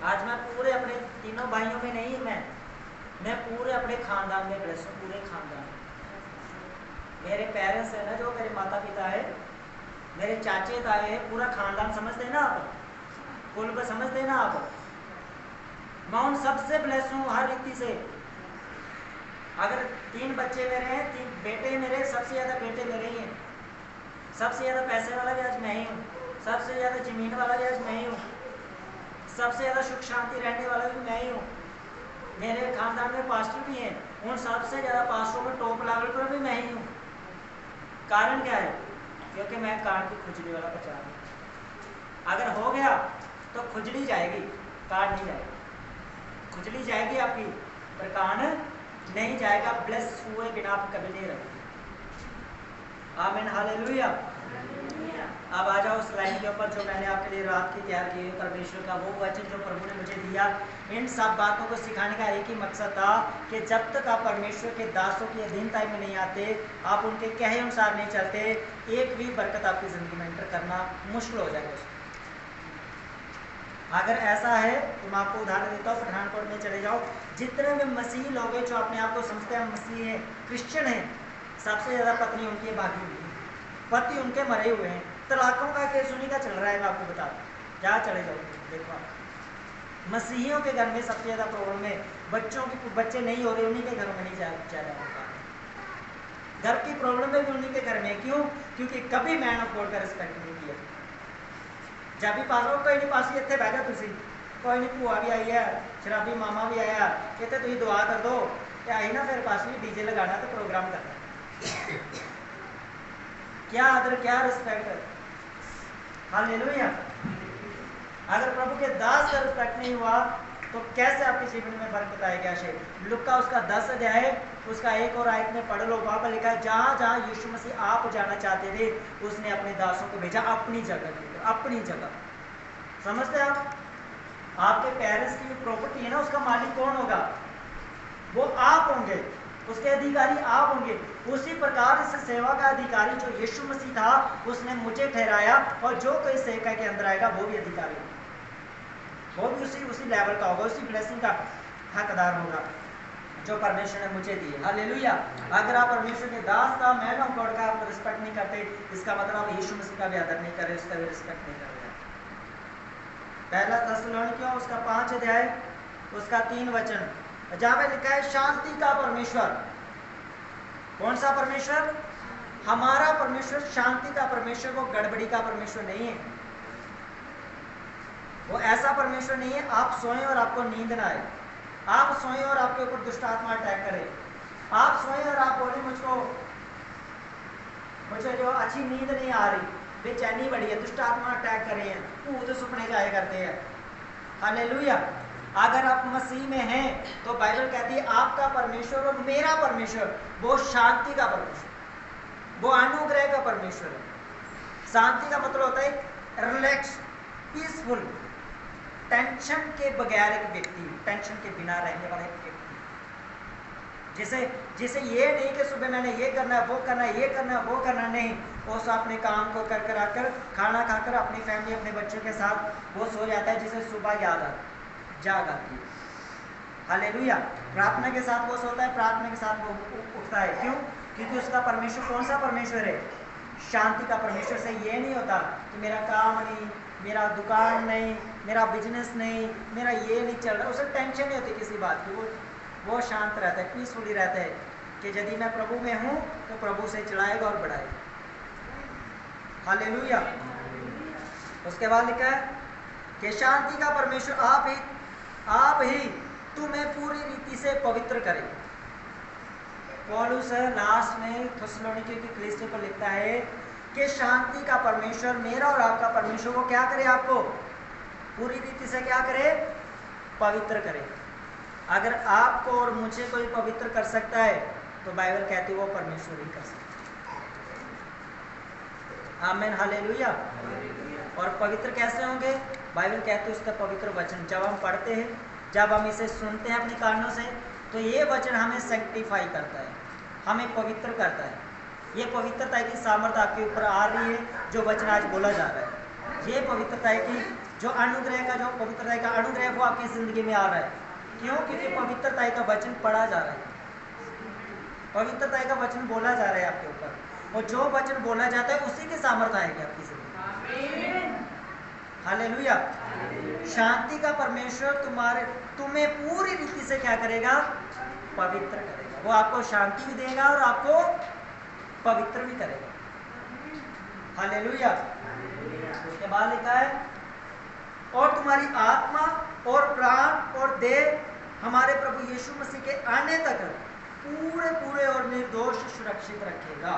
A: आज मैं पूरे अपने तीनों भाइयों में नहीं, मैं पूरे अपने खानदान में ब्लेस हूँ, पूरे खानदान में। मेरे पेरेंट्स है ना, जो मेरे माता पिता है, मेरे चाचे ताए हैं, पूरा खानदान समझते हैं ना आप, कुल को समझते हैं ना आप। मैं उन सबसे ब्लेस हूँ हर रीति से। अगर 3 बच्चे मेरे हैं, 3 बेटे मेरे, सबसे ज़्यादा बेटे मेरे ही हैं। सबसे ज़्यादा पैसे वाला भी आज मैं ही हूँ, सबसे ज़्यादा ज़मीन वाला भी आज मैं ही हूँ, सबसे ज़्यादा सुख शांति रहने वाला भी मैं ही हूँ। मेरे खानदान में पास्टर भी हैं, उन सबसे ज्यादा पास्टरों में टॉप लेवल पर भी मैं ही हूँ। कारण क्या है? क्योंकि मैं कान की खुजली वाला प्रचार हूँ। अगर हो गया तो खुजली जाएगी, कान नहीं जाएगी। खुजली जाएगी आपकी, पर कान नहीं जाएगा। ब्लेस हुए बिना आप कभी नहीं रहोगे। आमीन, हालेलुया। अब आ जाओ उस लाइन के ऊपर जो मैंने आपके लिए रात की तैयार की है, परमेश्वर का वो वचन जो प्रभु ने मुझे दिया। इन सब बातों को सिखाने का एक ही मकसद था कि जब तक आप परमेश्वर के दासों की अधीनता में नहीं आते, आप उनके कहे अनुसार नहीं चलते, एक भी बरकत आपकी जिंदगी में एंटर करना मुश्किल हो जाएगा। अगर ऐसा है तो मैं आपको उदाहरण देता हूँ, पठानकोट में चले जाओ, जितने भी मसीह लोग हैं जो अपने आप को समझते हैं मसीह हैं, क्रिश्चियन हैं, सबसे ज्यादा पत्नी उनकी भागी हुई है, पति उनके मरे हुए हैं। तलाकों का केस उन्हीं का चल रहा है। मैं आपको बता दूं, क्या चले जाओ देखो आप, मसीहियों के घर में सबसे ज्यादा प्रॉब्लम है। बच्चे नहीं हो रहे, उन्हीं के घरों में नहीं जा रहा होता। घर की प्रॉब्लम में भी उन्हीं के घर में। क्यों? क्योंकि कभी मैन ऑफ गॉड का रिस्पेक्ट नहीं किया। जब भी पास हो, कोई नहीं पास इतने बह जा, तुसी कोई नहीं, भूआ भी आई है, शराबी मामा भी आया, कहते तुम दुआ कर दो, आई ना फिर पास भी डीजे लगाना तो प्रोग्राम करना। क्या आदर, क्या रिस्पेक्ट है। हालेलुया। अगर प्रभु के दास का रिस्पेक्ट नहीं हुआ तो कैसे आपके जीवन में बरकत आएगी? आशय लुक्का उसका 10 अध्याय उसका 1 और आयत में पढ़ लो। वहां पर लिखा है, जहां जहां यीशु मसीह आप जाना चाहते थे, उसने अपने दासों को भेजा अपनी जगह के लिए। अपनी जगह समझते आप? आपके पेरेंट्स की प्रॉपर्टी है ना, उसका मालिक कौन होगा? वो आप होंगे, उसके अधिकारी आप होंगे। उसी प्रकार इस सेवा का अधिकारी जो यीशु मसीह था, उसने मुझे ठहराया, और जो कोई सेवका के अंदर आएगा वो भी अधिकारी होगा, वो भी उसी लेवल का होगा, उसी ब्लेसिंग का हकदार होगा जो परमेश्वर ने मुझे दी है। हालेलुया। अगर आप परमेश्वर के दास का, मैन ऑफ गॉड का आप रिस्पेक्ट नहीं करते, इसका मतलब आप यीशु मसीह का भी आदर नहीं कर रहे, उसका भी रिस्पेक्ट नहीं कर रहे। पहला थिस्सलुनीकियों उसका 5 अध्याय उसका 3 वचन, जहां पे लिखा है शांति का परमेश्वर। कौन सा परमेश्वर? हमारा परमेश्वर शांति का परमेश्वर, वो गड़बड़ी का परमेश्वर नहीं है। वो ऐसा परमेश्वर नहीं है आप सोएं और आपको नींद ना आए, आप सोएं और आपके ऊपर दुष्ट आत्मा अटैक करे, आप सोएं और आप बोले मुझे जो अच्छी नींद नहीं आ रही, बेचैनी बढ़ी है, दुष्ट आत्मा अटैक कर रहे हैं, भूत सुपने जाए करते हैं। हालेलुया। अगर आप मसीह में हैं तो बाइबल कहती है आपका परमेश्वर और मेरा परमेश्वर वो शांति का परमेश्वर, वो अनुग्रह का परमेश्वर है। शांति का मतलब होता है रिलैक्स, पीसफुल, टेंशन के बगैर एक व्यक्ति, टेंशन के बिना रहने वाला एक व्यक्ति, जिसे ये नहीं कि सुबह मैंने ये करना है, वो करना है, ये करना है, वो करना नहीं, वो अपने काम को कर आकर खाना खाकर अपनी फैमिली अपने बच्चों के साथ वो सो जाता है, जिसे सुबह जाग आती है। हालेलुया। प्रार्थना के साथ वो सोता है, प्रार्थना के साथ वो उठता है। क्यों? क्योंकि उसका परमेश्वर कौन सा परमेश्वर है? शांति का परमेश्वर। से ये नहीं होता कि मेरा काम नहीं, मेरा दुकान नहीं, मेरा बिजनेस नहीं, मेरा ये नहीं चल रहा, उसे टेंशन नहीं होती किसी बात की। वो शांत रहता है, पीसफुली रहता है कि यदि मैं प्रभु में हूँ तो प्रभु से चलाएगा और बढ़ाएगा। हालेलुया। उसके बाद लिखा है कि शांति का परमेश्वर आप ही तुम्हें पूरी रीति से पवित्र करे। पौलुस लास्ट में थिस्सलुनीकियों की कलीसिया पर लिखता है कि शांति का परमेश्वर, मेरा और आपका परमेश्वर, वो क्या करे? आपको पूरी रीति से क्या करे? पवित्र करे। अगर आपको और मुझे कोई पवित्र कर सकता है तो बाइबल कहती है वो परमेश्वर ही कर सकता है। आमीन, हालेलुया। और पवित्र कैसे होंगे? बाइबल कहती है उसका पवित्र वचन जब हम पढ़ते हैं, जब हम इसे सुनते हैं अपने कानों से, तो ये वचन हमें सैंक्टिफाई करता है, हमें पवित्र करता है। ये पवित्रता की सामर्थ्य आपके ऊपर आ रही है जो वचन आज बोला जा रहा है। ये पवित्रता की जो पवित्रता का अनुग्रह वो आपकी जिंदगी में आ रहा है। क्यों? क्योंकि पवित्रता का वचन पढ़ा जा रहा है, पवित्रता का वचन बोला जा रहा है आपके ऊपर, और जो वचन बोला जाता है उसी के सामर्थ्य आएगी आपकी जिंदगी। हालेलुया। शांति का परमेश्वर तुम्हें पूरी रीति से क्या करेगा? पवित्र करेगा। वो आपको शांति भी देगा और आपको पवित्र भी करेगा। हालेलुया। उसके बाद लिखा है और तुम्हारी आत्मा और प्राण और देह हमारे प्रभु यीशु मसीह के आने तक पूरे पूरे और निर्दोष सुरक्षित रखेगा।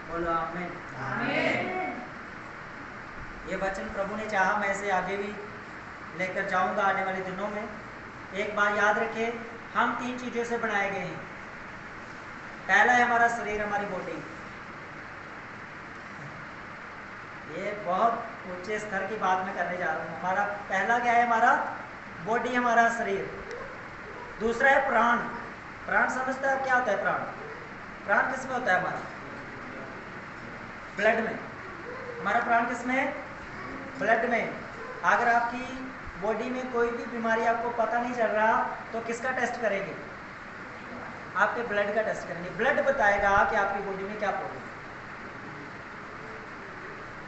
A: बोलो आमीन। आमीन। ये वचन प्रभु ने चाहा मैं इसे आगे भी लेकर जाऊंगा आने वाले दिनों में। एक बात याद रखें, हम 3 चीजों से बनाए गए हैं। पहला है हमारा शरीर, हमारी बॉडी। ये बहुत ऊंचे स्तर की बात मैं करने जा रहा हूँ। हमारा पहला क्या है? हमारा बॉडी, हमारा शरीर। दूसरा है प्राण। प्राण समझता है क्या होता है? प्राण प्राण किस में होता है? हमारा ब्लड में। हमारा प्राण किस में है? ब्लड में। अगर आपकी बॉडी में कोई भी बीमारी आपको पता नहीं चल रहा तो किसका टेस्ट करेंगे? आपके ब्लड का टेस्ट करेंगे। ब्लड बताएगा कि आपकी बॉडी में क्या प्रॉब्लम है।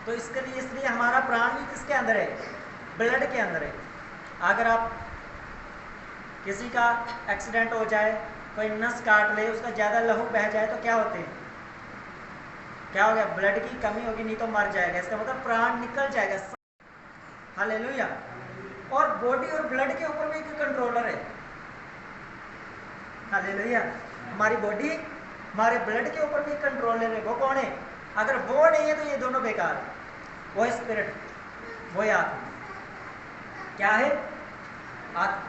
A: तो इसलिए हमारा प्राण भी किसके अंदर है? ब्लड के अंदर है। अगर आप किसी का एक्सीडेंट हो जाए, कोई नस काट ले, उसका ज़्यादा लहू बह जाए तो क्या होते हैं? क्या हो गया? ब्लड की कमी होगी, नहीं तो मर जाएगा। इसका मतलब प्राण निकल जाएगा। हालेलुया। और बॉडी और ब्लड के ऊपर भी एक कंट्रोलर है। हालेलुया। हमारी बॉडी, हमारे ब्लड के ऊपर भी कंट्रोलर है। वो कौन है? अगर वो नहीं है तो ये दोनों बेकार है। वो है स्पिरिट, वो है आत्मा। क्या है? आत्मा।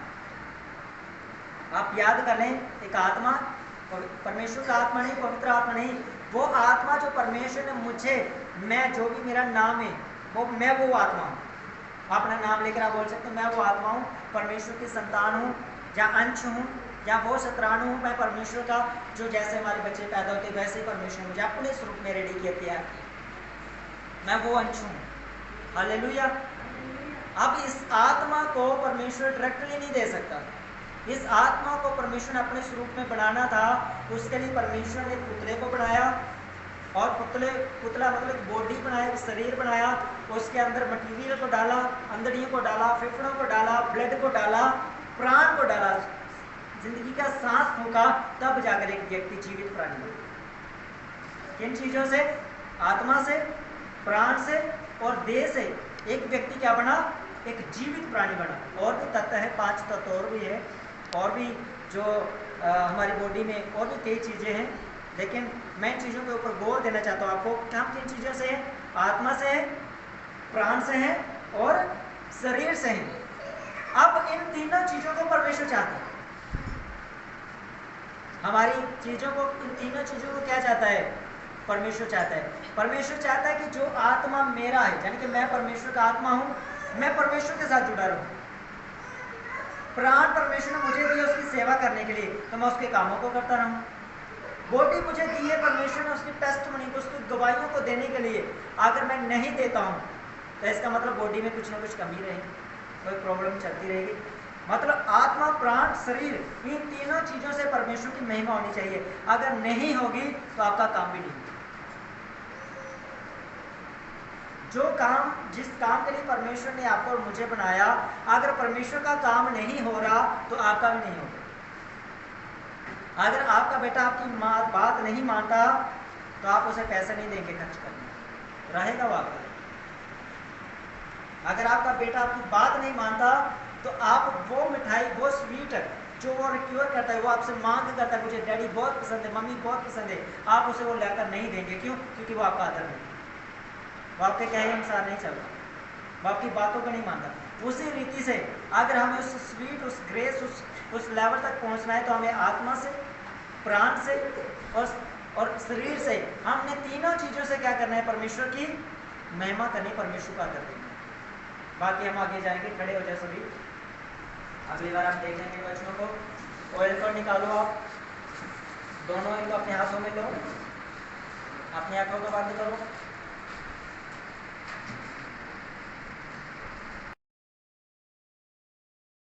A: आप याद कर लें, एक आत्मा, परमेश्वर का आत्मा नहीं, पवित्र आत्मा नहीं, वो आत्मा जो परमेश्वर ने मुझे, मैं जो भी मेरा नाम है वो मैं वो आत्मा हूँ। अपना नाम लेकर आप बोल सकते हो, मैं वो आत्मा हूँ, परमेश्वर की संतान हूँ, या अंश हूँ, या वो शतराणु हूँ। मैं परमेश्वर का, जो जैसे हमारे बच्चे पैदा होते वैसे ही परमेश्वर मुझे अपने स्वरूप में रेडी किया है। मैं वो अंश हूँ। हालेलुया। अब इस आत्मा को परमेश्वर डायरेक्टली नहीं दे सकता। इस आत्मा को परमेश्वर ने अपने स्वरूप में बनाना था। उसके लिए परमेश्वर ने पुतले को बनाया, और पुतला मतलब बॉडी बनाया, शरीर बनाया, उसके अंदर मटीरियल को डाला, अंदड़ियों को डाला, फेफड़ों को डाला, ब्लड को डाला, प्राण को डाला, जिंदगी का सांस फूका, तब जाकर एक व्यक्ति जीवित प्राणी बना। किन चीजों से? आत्मा से, प्राण से और देह से एक व्यक्ति क्या बना? एक जीवित प्राणी बना। और भी तत्व है, 5 तत्व और भी है, और भी जो हमारी बॉडी में और भी कई चीजें हैं, लेकिन मैं इन चीजों के ऊपर गौर देना चाहता हूँ आपको। हम किन चीजों से हैं? आत्मा से है, प्राण से है और शरीर से है। अब इन तीनों चीजों को परमेश्वर चाहता है। हमारी चीजों को, इन तीनों चीजों को क्या चाहता है? परमेश्वर चाहता है। परमेश्वर चाहता है कि जो आत्मा मेरा है, यानी कि मैं परमेश्वर का आत्मा हूं, मैं परमेश्वर के साथ जुड़ा रहूं। प्राण परमेश्वर ने मुझे दिया उसकी सेवा करने के लिए, तो मैं उसके कामों को करता रहूं। बॉडी मुझे दी है परमेश्वर ने उसकी टेस्टमनी को, उसकी गवाहियों को देने के लिए। अगर मैं नहीं देता हूं तो इसका मतलब बॉडी में कुछ ना कुछ कमी रहेगी, कोई प्रॉब्लम चलती रहेगी। मतलब आत्मा, प्राण, शरीर, इन तीनों चीजों से परमेश्वर की महिमा होनी चाहिए। अगर नहीं होगी तो आपका काम भी नहीं होगा। जो काम, जिस काम के लिए परमेश्वर ने आपको और मुझे बनाया, अगर परमेश्वर का काम नहीं हो रहा तो आपका भी नहीं होगा। अगर आपका बेटा आपकी बात नहीं मानता तो आप उसे पैसे नहीं देंगे खर्च करने, रहेगा वो आपका। अगर आपका बेटा आपकी बात नहीं मानता तो आप वो मिठाई, वो स्वीट जो वो रिक्वेस्ट करता है, वो आपसे मांग करता है, मुझे डैडी बहुत पसंद है, मम्मी बहुत पसंद है, आप उसे वो लेकर नहीं देंगे। क्यों? क्योंकि वो आपका आदर नहीं, वो आपके कहे अनुसार नहीं चलता, वो आपकी बातों को नहीं मानता। उसी रीति से अगर हमें उस स्वीट, उस ग्रेस, उस लेवल तक पहुंचना है तो हमें आत्मा से, प्राण से और शरीर से, हमने तीनों चीजों से क्या करना है? परमेश्वर की महिमा करनी, परमेश्वर का आदर करना। बाकी हम आगे जाएंगे, खड़े हो जाए सभी। अगली बार आप देखेंगे बच्चों को। ऑयल को निकालो, आप दोनों ऑयल को अपने हाथों में लो, अपनी आंखों को बंद करो।